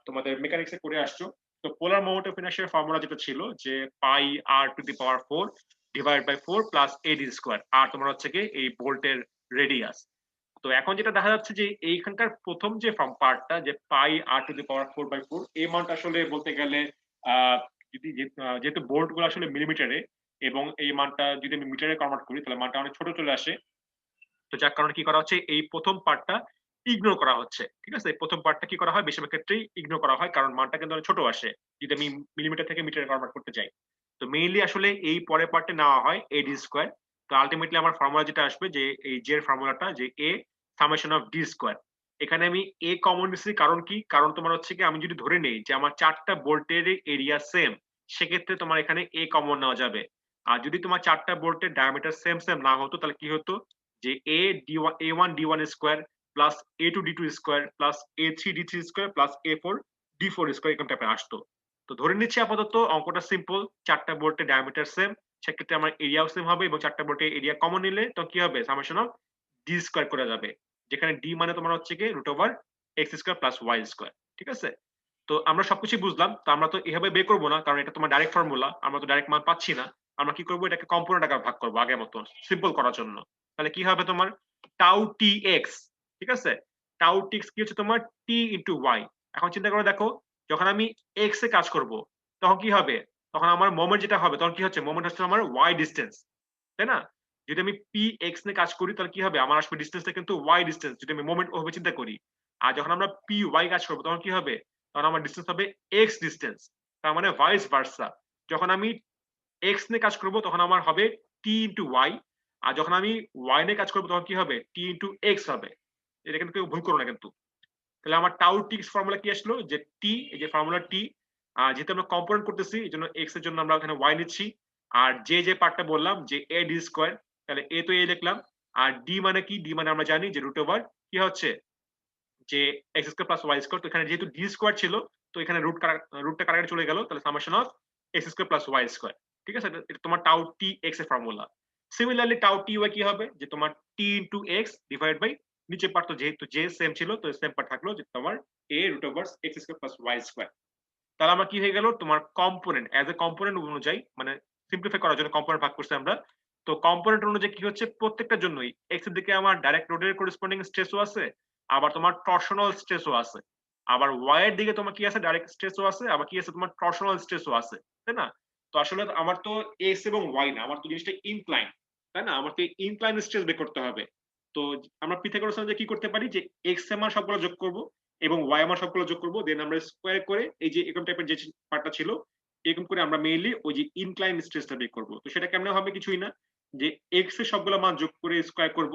তোমাদের মেকানিক্সে করে আসছো। তো পোলার মোমেন্ট অফ ইনার্শিয়ার ফর্মুলা যেটা ছিল যে pi R to the power 4 divide by 4 plus A D square, আর তোমার হচ্ছে কি এই বোল্টের রেডিয়াস। তো এখন যেটা দেখা যাচ্ছে যে এইখানকার প্রথম যে ফর্ম পার্টটা, যে pi R to the power 4 by 4, এই মানটা আসলে বলতে গেলে যদি যেহেতু বোল্ট গুলো আসলে মিলিমিটারে, এবং এই মানটা যদি আমি মিটারে কনভার্ট করি তাহলে মানটা অনেক ছোট চলে আসে। তো যার কারণে কি করা হচ্ছে, এই প্রথম পার্টটা ইগনোর করা হচ্ছে। ঠিক আছে, এই প্রথম পার্টটা কি করা হয়, বেশিরভাগ ক্ষেত্রেই ইগনোর করা হয়, কারণ মানটা কিন্তু অনেক ছোট আসে যদি আমি মিলিমিটার থেকে মিটারে কনভার্ট করতে চাই। তো মেইনলি আসলে এই পরের পার্টে নেওয়া হয় এডি স্কয়ার। তো আলটিমেটলি আমার ফর্মুলা যেটা আসবে, যে এই জে এর ফর্মুলাটা, যে এ সামেশন অফ ডি স্কয়ার। এখানে আমি এ কমন নিচ্ছি, কারণ কি, কারণ তোমার হচ্ছে কি আমি যদি ধরে নেই যে আমার চারটা বোল্টের এরিয়া সেম, সেক্ষেত্রে তোমার এখানে এ কমন নেওয়া যাবে। আর যদি তোমার চারটা বোল্টের ডায়ামিটার সেম সেম না হতো, তাহলে কি হতো, যে a1 d1 square plus a2 d2 square plus a3 d3 square plus a4 d4 square এরকম টাইপের আসতো। তো ধরে নিচ্ছি আপাতত অঙ্কটা সিম্পল, চারটা বোল্টের ডায়ামিটার সেম, সেক্ষেত্রে আমার এরিয়াও সেম হবে, এবং চারটা বোল্টের এরিয়া কমন নিলে তো কি হবে, সামেশন অফ ডি স্কয়ার করে যাবে, যেখানে ডি মানে তোমার হচ্ছে কি root over x square plus Y square. ঠিক আছে, তো আমরা সবকিছু বুঝলাম। তো আমরা তো এভাবে বের করবো না, কারণ এটা তোমার ডাইরেক্ট ফর্মুলা, আমরা তো ডাইরেক্ট মান পাচ্ছি না। আমরা কি করবো, এটাকে কম্পোনেন্ট আকারে ভাগ করবো আগের মতো সিম্পল করার জন্য। তাহলে কি হবে তোমার টাউ টি এক্স। ঠিক আছে, টাউ টি এক্স কি হচ্ছে তোমার টি ইন্টু ওয়াই। এখন চিন্তা করে দেখো, যখন আমি এক্স এ কাজ করব তখন কি হবে, তখন আমার মোমেন্ট যেটা হবে, তখন কি হচ্ছে, মোমেন্ট হচ্ছে আমার ওয়াই ডিস্টেন্স, তাই না? যদি আমি পি এক্স নিয়ে কাজ করি তাহলে কি হবে, আমার আসবে ডিস্টেন্সটা কিন্তু ওয়াই ডিস্টেন্স, যদি আমি মোমেন্ট ওভাবে চিন্তা করি। আর যখন আমরা পি ওয়াই কাজ করবো তখন কি হবে, তখন আমার ডিস্টেন্স হবে এক্স ডিস্টেন্স। তার মানে ভাইস ভার্সা, যখন আমি এক্স নিয়ে কাজ করব তখন আমার হবে টি ইন্টু ওয়াই, আর যখন আমি ওয়াই নিয়ে কাজ করবো তখন কি হবে, টি ইন্টু এক্স হবে। এটা কিন্তু কেউ ভুল করো না কিন্তু। তাহলে আমার টাউ টি ফর্মুলা কি আসলো, যে টি, এই যে ফর্মুলা টি, যেহেতু আমরা কম্পোনেন্ট করতেছি এই জন্য এক্স এর জন্য আমরা এখানে ওয়াই নিচ্ছি। আর যে পার্টটা বললাম যে এ ডি স্কয়ার, তাহলে এ তো এ লিখলাম, আর ডি মানে কি, ডি মানে আমরা জানি যে রুট ওভার কি হচ্ছে, যে x square plus Y square. তো এখানে যেহেতু ডি স্কয়ার ছিল, তো এখানে রুটটা কারাগারে চলে গেল, তাহলে summation of x square plus Y square. ঠিক আছে, এটা তোমার টাউ টি এক্স এর formula. Similarly tau t y কি হবে, যে তোমার t into x divide by নিচে পার্ট, তো যেহেতু যে সেম ছিল তো সেম পার্ট থাকলো, যে তোমার এ root over x square plus Y square. তাহলে আমার কি হয়ে গেল, তোমার কম্পোনেন্ট অ্যাজ এ কম্পোনেন্ট অনুযায়ী, মানে সিম্পলিফাই করার জন্য কম্পোনেন্ট ভাগ করছি আমরা। তো কম্পোনেন্ট অনুযায়ী কি হচ্ছে, প্রত্যেকটার জন্যই এক্স এর দিকে আমার ডাইরেক্ট লোডের করেসপন্ডিং স্ট্রেসও আছে, আবার তোমার টর্শনাল স্ট্রেসও আছে, আবার ওয়াই এর দিকে তোমার কি আছে, ডাইরেক্ট স্ট্রেসও আছে, আবার কি আছে তোমার টর্শনাল স্ট্রেসও আছে, তাই না? তো আসলে আমার তো এক্স এবং ওয়াই না, আমার তো জিনিসটা ইনক্লাইন, তাই না? আমার তো ইনক্লাইন স্ট্রেস বের করতে হবে। তো আমরা পিথাগোরাস যে কি করতে পারি, যে এক্স এর মান সবগুলো যোগ করব এবং ওয়াই আমার সবগুলো যোগ করবো, দেন আমরা স্কোয়ার করে এই যে এরকম টাইপের যে পার্টটা ছিল এরকম করে আমরা মেইনলি ওই যে ইনক্লাইন স্ট্রেসটা বের করবো। তো সেটা কেমন হবে, কিছুই না, যে এক্স এর সবগুলো মান যোগ করে স্কোয়ার করব,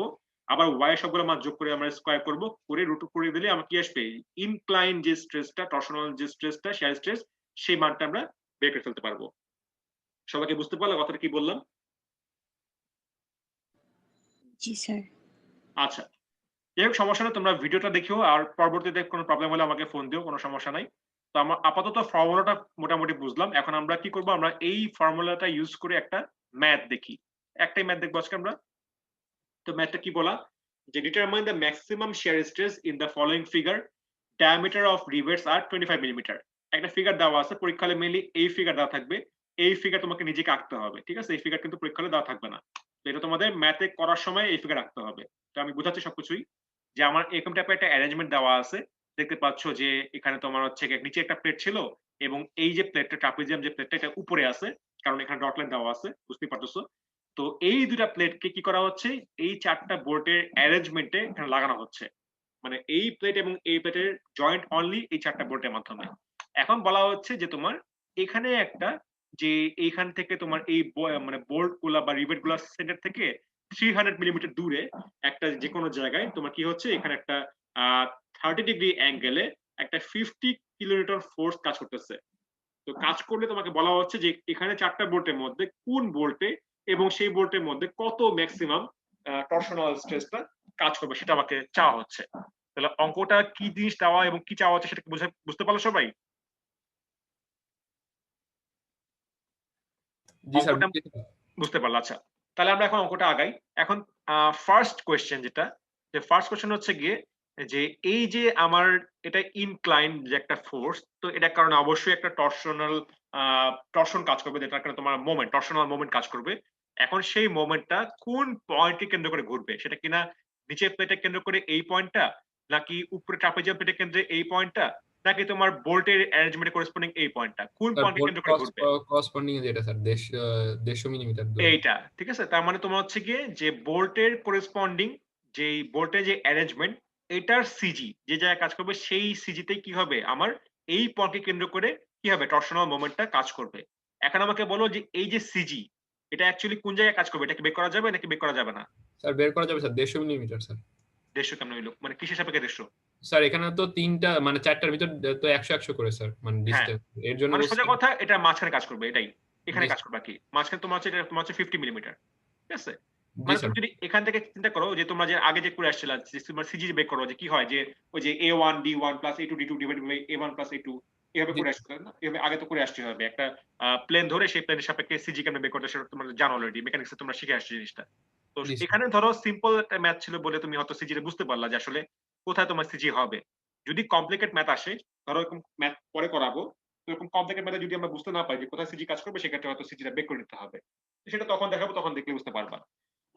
আবার ওয়াই এর সবগুলো মান যোগ করে আমরা স্কোয়ার করব, করে রুট করে দিলে আমার কি আসবে, ইনক্লাইন যে স্ট্রেসটা, টর্শনাল যে স্ট্রেসটা, শেয়ার স্ট্রেস, সেই মানটা আমরা বের করে ফেলতে পারবো। সবাইকে বুঝতে পারলো কথাটা কি বললাম? জি স্যার। আচ্ছা, যাই হোক সমস্যা নেই, তোমরা ভিডিওটা দেখিও, আর পরবর্তীতে কোনো প্রবলেম হলে আমাকে ফোন দিও, কোনো সমস্যা নাই। তো আমার আপাতত ফর্মুলাটা মোটামুটি বুঝলাম। এখন আমরা কি করব, আমরা এই ফর্মুলাটা ইউজ করে একটা ম্যাথ দেখি, একটাই ম্যাথ দেখবো আজকে আমরা। তো ম্যাথটা কি বলা, যে determine the maximum shear stress in the following figure, diameter of rivets are 25 millimeter. একটা ফিগার দেওয়া আছে পরীক্ষা হলে, মেইনলি এই ফিগার দেওয়া থাকবে, এই ফিগার তোমাকে নিজেকে আঁকতে হবে। ঠিক আছে, এই ফিগার কিন্তু পরীক্ষা হলে দেওয়া থাকবে না, তো এটা তোমাদের ম্যাথে করার সময় এই ফিগার আঁকতে হবে। তো আমি বুঝাচ্ছি সবকিছুই। যে আমার এরকম টাইপের একটা অ্যারেঞ্জমেন্ট দেওয়া আছে, দেখতে পাচ্ছ যে এখানে তোমার হচ্ছে গিয়ে নিচে একটা প্লেট ছিল এবং এই যে প্লেটটা ট্রাপিজিয়াম যে প্লেটটা এটা উপরে আছে, কারণ এখানে ডট লাইন দেওয়া আছে, বুঝতে পারতেছো। তো এই দুটা প্লেটকে কি করা হচ্ছে, এই চারটা বোর্ডের অ্যারেঞ্জমেন্টে এখানে লাগানো হচ্ছে, মানে এই প্লেট এবং এই প্লেটের জয়েন্ট অনলি এই চারটা বোর্ডের মাধ্যমে। এখন বলা হচ্ছে যে তোমার এখানে একটা, যে এইখান থেকে তোমার এই মানে বোল্ট গুলা বা রিবেট গুলা সেন্টার থেকে 300 মিলিমিটার দূরে একটা যে কোনো জায়গায় তোমার কি হচ্ছে, এখানে একটা 30 ডিগ্রি অ্যাঙ্গেলে একটা 50 কিলোমিটার ফোর্স কাজ করতেছে। তো কাজ করলে তোমাকে বলা হচ্ছে যে এখানে চারটা বোল্টের মধ্যে কোন বোল্টে এবং সেই বোল্টের মধ্যে কত ম্যাক্সিমাম টরশনাল স্ট্রেসটা কাজ করবে সেটা আমাকে চাওয়া হচ্ছে। তাহলে অঙ্কটা কি জিনিস দেওয়া এবং কি চাওয়া হচ্ছে সেটা বুঝতে পারলো সবাই? জি স্যার। অঙ্কটা বুঝতে পারলো। আচ্ছা, তাহলে আমরা এখন অঙ্কটা আগাই। এখন ফার্স্ট কোয়েশ্চেন যেটা, যে ফার্স্ট কোয়েশ্চেন হচ্ছে গিয়ে যে এই যে আমার এটা ইনক্লাইন যে একটা ফোর্স, তো এটার কারণে অবশ্যই একটা টরশন কাজ করবে, যেটার কারণে তোমার মোমেন্ট, টরশনাল মোমেন্ট কাজ করবে। এখন সেই মোমেন্টটা কোন পয়েন্টকে কেন্দ্র করে ঘুরবে, সেটা কিনা নিচের প্লেটে কেন্দ্র করে এই পয়েন্টটা, নাকি উপরে ট্রাপিজিয়াম প্লেটের কেন্দ্রে এই পয়েন্টটা, নাকি তোমার বোল্টের অ্যারেঞ্জমেন্টে করেসপন্ডিং এই পয়েন্টটা, কোন পয়েন্টকে কেন্দ্র করে ঘুরবে? করসপন্ডিং যেটা স্যার 150 মিলিমিটার দূরে। এইটা ঠিক আছে। তার মানে তোমার হচ্ছে গিয়ে যে বোল্টের করেসপন্ডিং, যে বোল্টের যে অ্যারেঞ্জমেন্ট, এটার সিজি যে জায়গায় কাজ করবে, সেই সিজিতেই কি হবে, আমার এই পয়েন্টকে কেন্দ্র করে কি হবে, টরশনাল মোমেন্টটা কাজ করবে। এখন আমাকে বলো যে এই যে সিজি, এটা অ্যাকচুয়ালি কোন জায়গায় কাজ করবে, এটা কি বের করা যাবে নাকি বের করা যাবে না? স্যার বের করা যাবে স্যার 150 মিলিমিটার স্যার। 150 কেমন হইলো, মানে কিসের সাপেক্ষে 150? স্যার এখানে তো তিনটা মানে চারটার ভিতর তো 100 করে স্যার, মানে ডিসটেন্স, এর জন্য মানে সোজা বলছি। কথা এটা মাঝখানে কাজ করবে, এটাই এখানে জি কাজ করবে কি, মাঝখানে তোমার হচ্ছে, এটা তোমার হচ্ছে 50 মিলিমিটার, ঠিক আছে। জি মানে স্যার। তুমি যদি এখান থেকে চিন্তা করো যে তোমরা যে আগে যে করে আসছিলা, যে তোমরা সিজি বের করো, যে কি হয়, যে ওই যে a1 d1 plus a2 d2 divided by a1 plus a2, এভাবে করে আসতে হয় না, এভাবে আগে তো করে আসতে হবে। একটা প্লেন ধরে সেই প্লেনের সাপেক্ষে সিজি কেমনে বের করতে, সেটা তোমরা জানো অলরেডি, মেকানিক্সে তোমরা শিখে আসছো জিনিসটা। তো জি স্যার। এখানে ধরো সিম্পল একটা ম্যাথ ছিল বলে তুমি হয়তো সিজি বুঝতে পারলা যে আসলে কোথায় তোমার সিজি হবে। যদি কমপ্লিকেট ম্যাথ আসে, ধরো এরকম ম্যাথ পরে করাবো, তো এরকম কমপ্লিকেট ম্যাথে যদি আমরা বুঝতে না পারি যে কোথায় সিজি কাজ করবে, সেক্ষেত্রে হয়তো সিজিটা বের করে নিতে হবে। সেটা তখন দেখাবো, তখন দেখলে বুঝতে পারবা।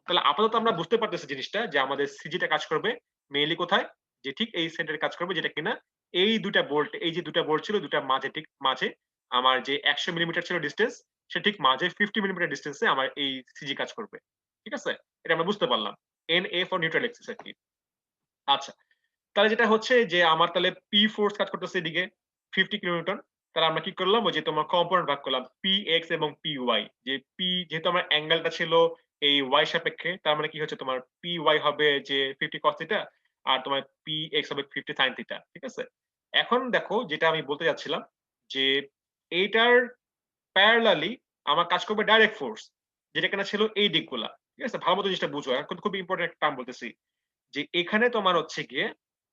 তাহলে আপাতত আমরা বুঝতে পারতেছি জিনিসটা, যে আমাদের সিজিটা কাজ করবে মেইনলি কোথায়, যে ঠিক এই সেন্টারে কাজ করবে, যেটা কিনা এই দুটা বোল্ট, এই যে দুটা বোল্ট ছিল, দুটা মাঝে, ঠিক মাঝে আমার যে 100 মিলিমিটার ছিল ডিসটেন্স, সে ঠিক মাঝে 50 মিলিমিটার ডিসটেন্সে আমার এই সিজি কাজ করবে। ঠিক আছে, এটা আমরা বুঝতে পারলাম। N A for neutral axis আর কি। আচ্ছা, তাহলে যেটা হচ্ছে যে আমার তাহলে পি ফোর্স কাজ করতেছে এদিকে 50 কিলোনিউটন। তাহলে আমরা কি করলাম, ওই যে তোমার কম্পোনেন্ট ভাগ করলাম পি এক্স এবং পি ওয়াই, যে পি যেহেতু আমার অ্যাঙ্গেলটা ছিল এই ওয়াই সাপেক্ষে, তার মানে কি হচ্ছে, তোমার পি ওয়াই হবে যে 50 কস থিটা, আর তোমার পি এক্স হবে 50 সাইন থিটা। ঠিক আছে, এখন দেখো যেটা আমি বলতে যাচ্ছিলাম, যে এইটার প্যারালালি আমার কাজ করবে ডাইরেক্ট ফোর্স, যেটা কিনা ছিল এই দিকগুলা। ঠিক আছে, ভালো মতো জিনিসটা বুঝো, এখন খুব ইম্পর্টেন্ট একটা টার্ম বলতেছি, যে এখানে তোমার হচ্ছে গিয়ে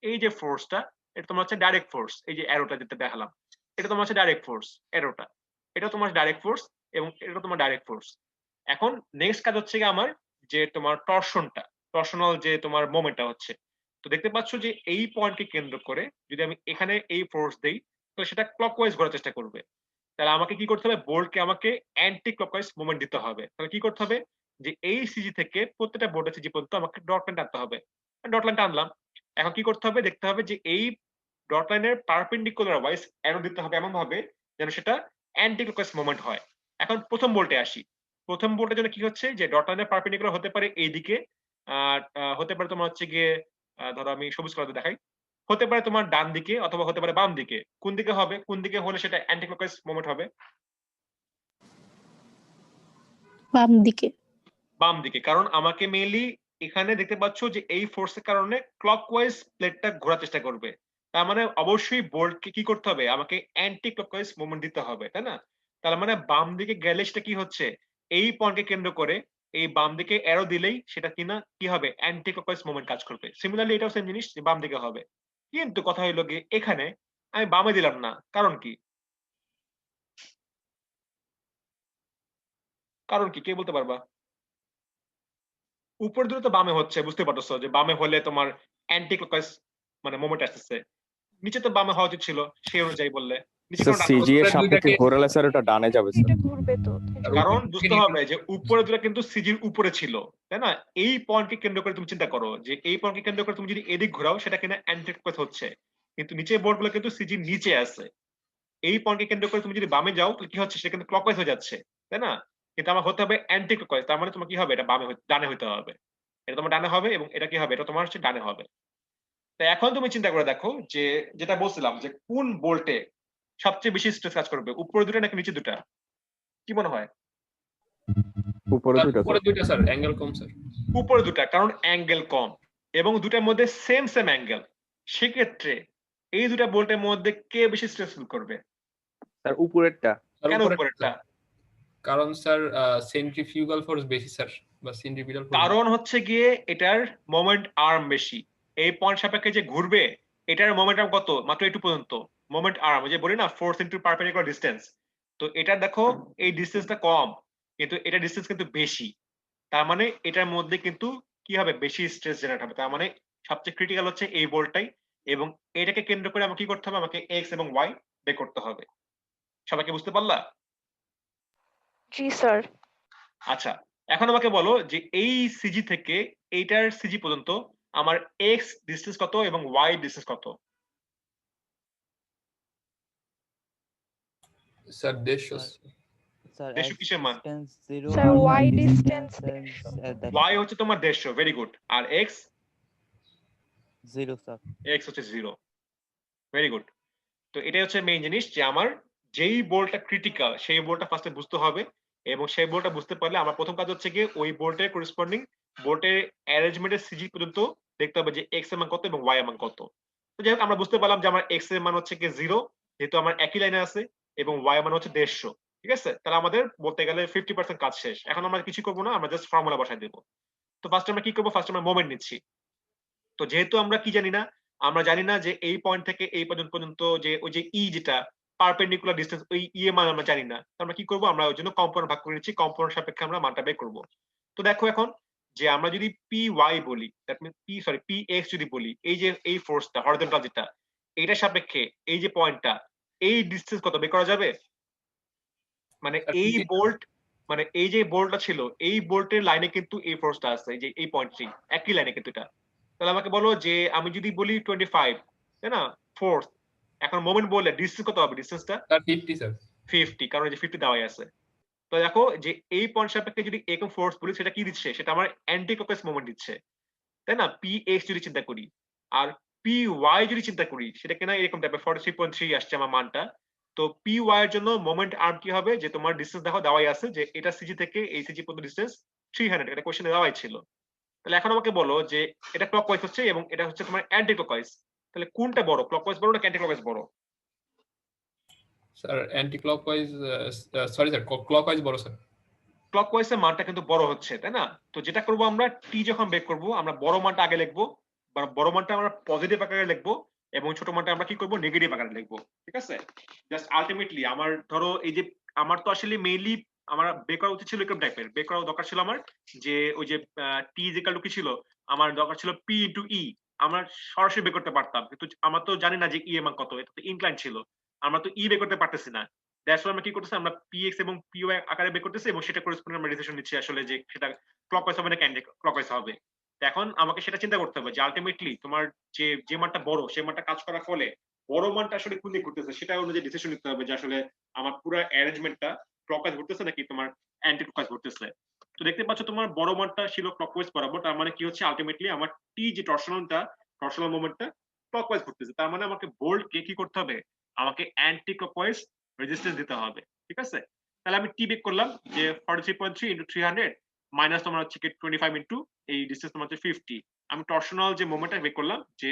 এই যে ফোর্সটা, এটা তোমার হচ্ছে ডাইরেক্ট ফোর্স, এই যে অ্যারোটা যেটা দেখালাম, এটা তোমার হচ্ছে ডাইরেক্ট ফোর্স, অ্যারোটা এটা তোমার ডাইরেক্ট ফোর্স, এবং এটা তোমার ডাইরেক্ট ফোর্স। এখন নেক্সট কাজ হচ্ছে গিয়ে আমার, যে তোমার টরশনটা, টরশনাল যে তোমার মোমেন্টটা হচ্ছে। তো দেখতে পাচ্ছ যে এই পয়েন্টকে কেন্দ্র করে যদি আমি এখানে এই ফোর্স দেই, তাহলে সেটা ক্লকওয়াইজ ঘোরার চেষ্টা করবে। তাহলে আমাকে কি করতে হবে, বোল্টকে আমাকে অ্যান্টি ক্লকওয়াইজ মুভমেন্ট দিতে হবে। তাহলে কি করতে হবে, যে এই সিজি থেকে প্রত্যেকটা বোর্ডের সিজি পর্যন্ত আমাকে ডট লাইন টানতে হবে। ডট লাইন টানলাম। এখন কি করতে হবে, দেখতে হবে যে এই ডট লাইনের পারপেন্ডিকুলার ওয়াইজ অ্যারো দিতে হবে এমন ভাবে যেন সেটা অ্যান্টি ক্লকওয়াইজ মুভমেন্ট হয়। এখন প্রথম বোল্টে আসি। প্রথম বোল্টের জন্য কি হচ্ছে, যে ডট লাইনের পারপেন্ডিকুলার হতে পারে এইদিকে, আর হতে পারে তোমার হচ্ছে গিয়ে, ধরো আমি সবুজ কালার দেখাই, হতে পারে তোমার ডান দিকে অথবা হতে পারে বাম দিকে। কোন দিকে হবে, কোন দিকে হলে সেটা অ্যান্টি ক্লকওয়াইজ মুভমেন্ট হবে? বাম দিকে। বাম দিকে, কারণ আমাকে মেইনলি এখানে দেখতে পাচ্ছ যে এই ফোর্সের কারণে ক্লকওয়াইজ প্লেটটা ঘোরার চেষ্টা করবে। তার মানে অবশ্যই বোল্টকে কি করতে হবে, আমাকে অ্যান্টি ক্লকওয়াইজ মুভমেন্ট দিতে হবে, তাই না? তার মানে বাম দিকে গেলে সেটা কি হচ্ছে, এই পয়েন্টকে কেন্দ্র করে এই বাম দিকে অ্যারো দিলেই সেটা কিনা কি হবে, অ্যান্টি ক্লকওয়াইজ মুভমেন্ট কাজ করবে। সিমিলারলি এটাও সেম জিনিস, যে বাম দিকে হবে। কিন্তু কথা হইলো গিয়ে এখানে আমি বামে দিলাম না, কারণ কি? কারণ কি, কে বলতে পারবা? উপর দিকে তো বামে হচ্ছে, বুঝতে পারতেছো যে বামে হলে তোমার অ্যান্টি ক্লকওয়াইজ মানে মোমেন্ট আসতেছে, নিচে তো বামে হওয়া উচিত ছিল সেই অনুযায়ী বললে। নিচে স্যার কোনো ডান সিজি এর উপরের সাপেক্ষে দুইটাকে- ঘোরালে স্যার ওটা ডানে যাবে স্যার। এটা ঘুরবে তো। কারণ বুঝতে হবে যে উপরে দুটো কিন্তু সিজির উপরে ছিল, তাই না? এই পয়েন্টকে কেন্দ্র করে তুমি চিন্তা করো যে এই পয়েন্টকে কেন্দ্র করে তুমি যদি এদিক ঘোরাও সেটা কিনা অ্যান্টিক্লকওয়াইজ হচ্ছে, কিন্তু নিচের বোর্ডগুলো কিন্তু সিজির নিচে আছে। এই পয়েন্টকে কেন্দ্র করে তুমি যদি বামে যাও তাহলে কি হচ্ছে, সেটা কিন্তু ক্লকওয়াইজ হয়ে যাচ্ছে, তাই না? কিন্তু আমার হতে হবে অ্যান্টি ক্লকওয়াইজ, তার মানে তোমার কি হবে, এটা ডানে হতে হবে। এটা তোমার ডানে হবে এবং এটা কি হবে, এটা তোমার হচ্ছে ডানে হবে। তো এখন তুমি চিন্তা করে দেখো যে যেটা বলছিলাম যে কোন বোল্টে সবচেয়ে বেশি স্ট্রেস কাজ করবে, উপরে দুটো নাকি নিচে দুটা, কি মনে হয়? উপরে দুইটা উপরে স্যার। দুইটা স্যার, অ্যাঙ্গেল কম স্যার। উপরে দুটা, কারণ অ্যাঙ্গেল কম এবং দুটার মধ্যে সেম অ্যাঙ্গেল। সেক্ষেত্রে এই দুটা বোল্টের মধ্যে কে বেশি স্ট্রেস ফিল করবে? স্যার উপরেরটা। স্যার কেন উপরেরটা উপরেরটা? স্যার। কারণ স্যার সেন্ট্রিফিউগাল ফোর্স বেশি স্যার, বা সেন্ট্রিপিটাল ফোর্স। কারণ হচ্ছে গিয়ে এটার মোমেন্ট আর্ম বেশি। এই পয়েন্ট সাপেক্ষে যে ঘুরবে এটার মোমেন্ট আর্ম কত, মাত্র একটু পর্যন্ত। মোমেন্ট আর্ম যে বলি না, ফোর্স ইনটু পারপেন্ডিকুলার ডিসটেন্স, তো এটা দেখো এই ডিসটেন্সটা কম কিন্তু এটা ডিসটেন্স কিন্তু বেশি। তার মানে এটার মধ্যে কিন্তু কি হবে, বেশি স্ট্রেস জেনারেট হবে। তার মানে সবচেয়ে ক্রিটিক্যাল হচ্ছে এই বোল্টটাই, এবং এটাকে কেন্দ্র করে আমাকে কি করতে হবে, আমাকে এক্স এবং ওয়াই বের করতে হবে। সবাইকে বুঝতে পারলা? জি স্যার। আচ্ছা, এখন আমাকে বলো যে এই সিজি থেকে এইটার সিজি পর্যন্ত আমার এক্স ডিসটেন্স কত এবং ওয়াই ডিসটেন্স কত? স্যার 150 স্যার দেড়শো কিসের মান? ডিসটেন্স 0 স্যার আর y ডিসটেন্স distance ওয়াই হচ্ছে তোমার 150, ভেরি গুড। আর এক্স? 0 স্যার। এক্স হচ্ছে 0, ভেরি গুড। তো এটাই হচ্ছে মেইন জিনিস যে আমার যেই বোল্টটা ক্রিটিক্যাল সেই বোল্টটা ফার্স্টে বুঝতে হবে, এবং সেই বোল্টটা বুঝতে পারলে আমার প্রথম কাজ হচ্ছে গিয়ে ওই বোল্টের করেসপন্ডিং বোল্টের অ্যারেঞ্জমেন্টের সিজি পর্যন্ত দেখতে হবে যে এক্স এর মান কত এবং ওয়াই এর মান কত। তো যাই হোক, আমরা বুঝতে পারলাম যে আমার এক্স এর মান হচ্ছে কি 0, যেহেতু আমার একই লাইনে আছে, এবং ওয়াই এর মান হচ্ছে 150। ঠিক আছে, তাহলে আমাদের বলতে গেলে 50% কাজ শেষ। এখন আমরা কিছু করবো না, আমরা জাস্ট ফর্মুলা বসাই দেবো। তো ফার্স্ট আমরা কি করবো, ফার্স্ট আমরা মোমেন্ট নিচ্ছি। তো যেহেতু আমরা কি জানি না, আমরা জানি না যে এই পয়েন্ট থেকে এই পর্যন্ত যে ওই যে ই যেটা পারপেন্ডিকুলার ডিসটেন্স, ওই ই এর মান আমরা জানি না। তো আমরা কি করবো, আমরা ওই জন্য কম্পোনেন্ট ভাগ করে নিচ্ছি, কম্পোনেন্ট সাপেক্ষে আমরা মানটা বের করবো। তো দেখো এখন যে আমরা যদি পি ওয়াই বলি, দ্যাট মিন্স পি এক্স যদি বলি, এই যে এই ফোর্সটা হরিজন্টাল যেটা, এইটার সাপেক্ষে এই যে পয়েন্টটা, এই ডিসটেন্স কত বের করা যাবে? মানে এই বোল্ট, মানে এই যে বোল্টটা ছিল, এই বোল্টের লাইনে কিন্তু এই ফোর্সটা আছে, এই যে এই পয়েন্টটি একই লাইনে কিন্তু এটা। তাহলে আমাকে বলো যে আমি যদি বলি 25, তাই না, ফোর্স, এখন মোমেন্ট বললে ডিসটেন্স কত হবে? ডিসটেন্সটা স্যার 50 স্যার। 50, কারণ এই যে 50 দেওয়াই আছে। তো দেখো যে এই পয়েন্ট সাপেক্ষে যদি এরকম ফোর্স বলি, সেটা কি দিচ্ছে, সেটা আমার অ্যান্টি ক্লকওয়াইজ মোমেন্ট দিচ্ছে, তাই না? পি এক্স যদি চিন্তা করি, আর পি ওয়াই যদি চিন্তা করি, সেটা কিনা এরকম টাইপের 43.3 আসছে আমার মানটা। তো পি ওয়াই এর জন্য মোমেন্ট আর্ম কি হবে, যে তোমার ডিসটেন্স দেখো দেওয়াই আছে, যে এটা সিজি থেকে এই সিজি পর্যন্ত ডিসটেন্স 300, এটা কোশ্চেনে দেওয়াই ছিল। তাহলে এখন আমাকে বলো যে এটা ক্লকওয়াইজ হচ্ছে এবং এটা হচ্ছে তোমার অ্যান্টি ক্লকওয়াইজ, তাহলে কোনটা বড়, ক্লকওয়াইজ বড় না অ্যান্টি ক্লকওয়াইজ বড়? Sir anti clockwise, sorry sir, clockwise বড় স্যার। ক্লকওয়াইজ এর মানটা কিন্তু বড় হচ্ছে, তাই না? তো যেটা করব, আমরা টি যখন বের করব, আমরা বড় মানটা আগে লিখবো, বড় মানটা আমরা পজিটিভ আকারে লিখবো, এবং ছোট মানটা আমরা কি করব, নেগেটিভ আকারে লিখবো। ঠিক আছে, জাস্ট আলটিমেটলি আমার ধরো এই যে আমার তো আসলে মেইনলি আমার বের করা উচিত ছিল এরকম টাইপের, বের করা দরকার ছিল আমার যে ওই যে টি ইজ ইকুয়াল টু কি ছিল, আমার দরকার ছিল পি ইনটু ই। আমরা সরাসরি বের করতে পারতাম, কিন্তু আমরা তো জানি না যে ই এর মান কত, এটা তো ইনক্লাইন ছিল, আমরা তো ই বের করতে পারতেছি না। দ্যাটস আমরা কি করতেছি, আমরা px এবং py আকারে বের করতেছি, এবং সেটা করেসপন্ডিং আমরা ডিসিশন নিচ্ছি আসলে যে সেটা ক্লকওয়াইজ হবে না অ্যান্টি ক্লকওয়াইজ হবে। তো এখন আমাকে সেটা চিন্তা করতে হবে যে আলটিমেটলি তোমার যে মানটা বড়, সেই মানটা কাজ করার ফলে বড় মানটা আসলে কোন দিকে ঘুরতেছে, সেটা অনুযায়ী ডিসিশন নিতে হবে যে আসলে আমার পুরো অ্যারেঞ্জমেন্টটা ক্লকওয়াইজ ঘুরতেছে নাকি তোমার অ্যান্টি ক্লকওয়াইজ ঘুরতেছে। তো দেখতে পাচ্ছ তোমার বড় মানটা ছিল ক্লকওয়াইজ বরাবর, তার মানে কি হচ্ছে আলটিমেটলি আমার টি যে টর্শনাল মোমেন্টটা ক্লকওয়াইজ ঘুরতেছে, তার মানে আমাকে বোল্টকে কি করতে হবে, আমাকে অ্যান্টি ক্লকওয়াইজ রেজিস্ট্যান্স দিতে হবে। ঠিক আছে, তাহলে আমি টি বেক করলাম যে 43.3 ইনটু 300 মাইনাস তোমার হচ্ছে 25 ইনটু এই ডিসটেন্স তোমার হচ্ছে 50। আমি টর্শনাল যে মোমেন্টটা বেক করলাম, যে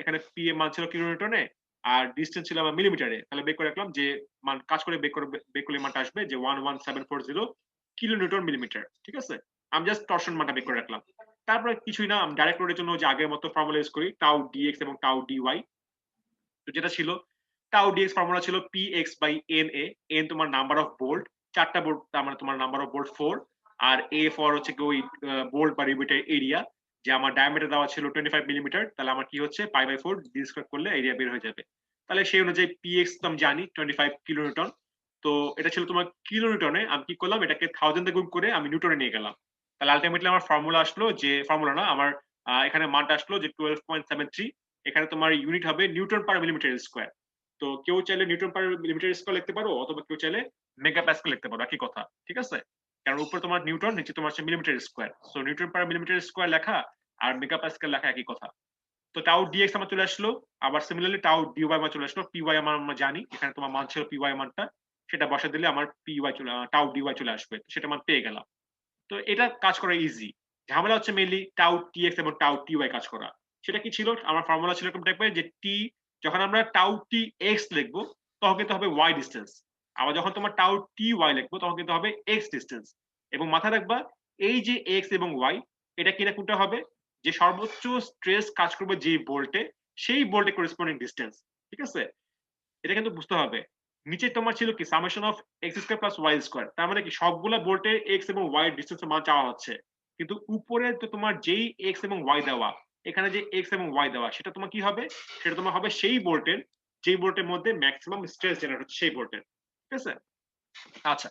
এখানে পি এর মান ছিল কিলোনিউটনে আর ডিসটেন্স ছিল আমার মিলিমিটারে, তাহলে বেক করে রাখলাম যে মান কাজ করে বেক করলে মানটা আসবে যে 11740 কিলোনিউটন মিলিমিটার। ঠিক আছে, আমি জাস্ট টর্শন মানটা বেক করে রাখলাম। তারপরে কিছুই না, আমি ডাইরেক্ট লোডের জন্য যে আগের মতো ফর্মুলা ইউজ করি, টাউ ডিএক্স এবং টাউ ডিওয়াই। তো যেটা ছিল টাউ ডিএক্স ফর্মুলা ছিল px বাই na, n তোমার নাম্বার অফ বোল্ট, চারটা বোল্ট, তার মানে তোমার নাম্বার অফ বোল্ট 4, আর a ফর হচ্ছে কি ওই বোল্ট বা রিবিটের এরিয়া, যে আমার ডায়ামিটার দেওয়া ছিল 25 মিলিমিটার, তাহলে আমার কি হচ্ছে পাই বাই 4 ডি স্কয়ার করলে এরিয়া বের হয়ে যাবে। তাহলে সেই অনুযায়ী পিএক্স তো আমি জানি 25 কিলোনিউটন। তো এটা ছিল তোমার কিলোনিউটনে, আমি কি করলাম এটাকে 1000 দিয়ে গুণ করে আমি নিউটনে নিয়ে গেলাম। তাহলে আলটিমেটলি আমার ফর্মুলা আসলো যে ফর্মুলা না আমার এখানে মানটা আসলো যে 12.73। এখানে তোমার ইউনিট হবে নিউটন পার মিলিমিটার স্কয়ার। তো কেউ চাইলে নিউটন পার মিলিমিটার স্কয়ার লিখতে পারো, অথবা কেউ চাইলে মেগাপ্যাসকেল লিখতে পারো, একই কথা, ঠিক আছে? কারণ উপরে তোমার নিউটন, নিচে তোমার হচ্ছে মিলিমিটার স্কয়ার, সো নিউটন পার মিলিমিটার স্কয়ার লেখা আর মেগাপ্যাসকেল লেখা একই কথা। তো টাউ ডিএক্স আমার চলে আসলো, আবার সিমিলারলি টাউ ডিওয়াই আমার চলে আসলো। পিওয়াই আমরা জানি, এখানে তোমার মান ছিল পিওয়াই মানটা, সেটা বসা দিলে আমার পিওয়াই চলে টাউ ডিওয়াই চলে আসবে, সেটা মান পেয়ে গেলাম। তো এটা কাজ করা ইজি। ঝামেলা হচ্ছে মেইনলি টাউ টিএক্স এবং টাউ টিওয়াই কাজ করা। সেটা কি ছিল, আমার ফর্মুলা ছিল এরকম টাইপের যে টি, যখন আমরা টাউ টি এক্স লিখবো তখন কিন্তু হবে ওয়াই ডিস্টেন্স, আবার যখন তোমার টাউ টি ওয়াই লিখবো তখন কিন্তু হবে এক্স ডিস্টেন্স। এবং মাথায় রাখবা এই যে এক্স এবং ওয়াই, এটা কিনা কোনটা হবে, যে সর্বোচ্চ স্ট্রেস কাজ করবে যে ভোল্টে, সেই ভোল্টে করেসপন্ডিং ডিস্টেন্স, ঠিক আছে? এটা কিন্তু বুঝতে হবে। নিচে তোমার ছিল কি summation of x square plus Y square, তার মানে কি সবগুলা ভোল্টে এক্স এবং ওয়াই ডিস্টেন্সের মান চাওয়া হচ্ছে, কিন্তু উপরে তো তোমার যেই এক্স এবং ওয়াই দেওয়া, এখানে যে এক্স এবং ওয়াই দেওয়া, সেটা তোমার কি হবে, সেটা তোমার হবে সেই ভোল্টের, যেই ভোল্টের মধ্যে ম্যাক্সিমাম স্ট্রেস জেনারেট হচ্ছে সেই ভোল্টের, ঠিক আছে? আচ্ছা,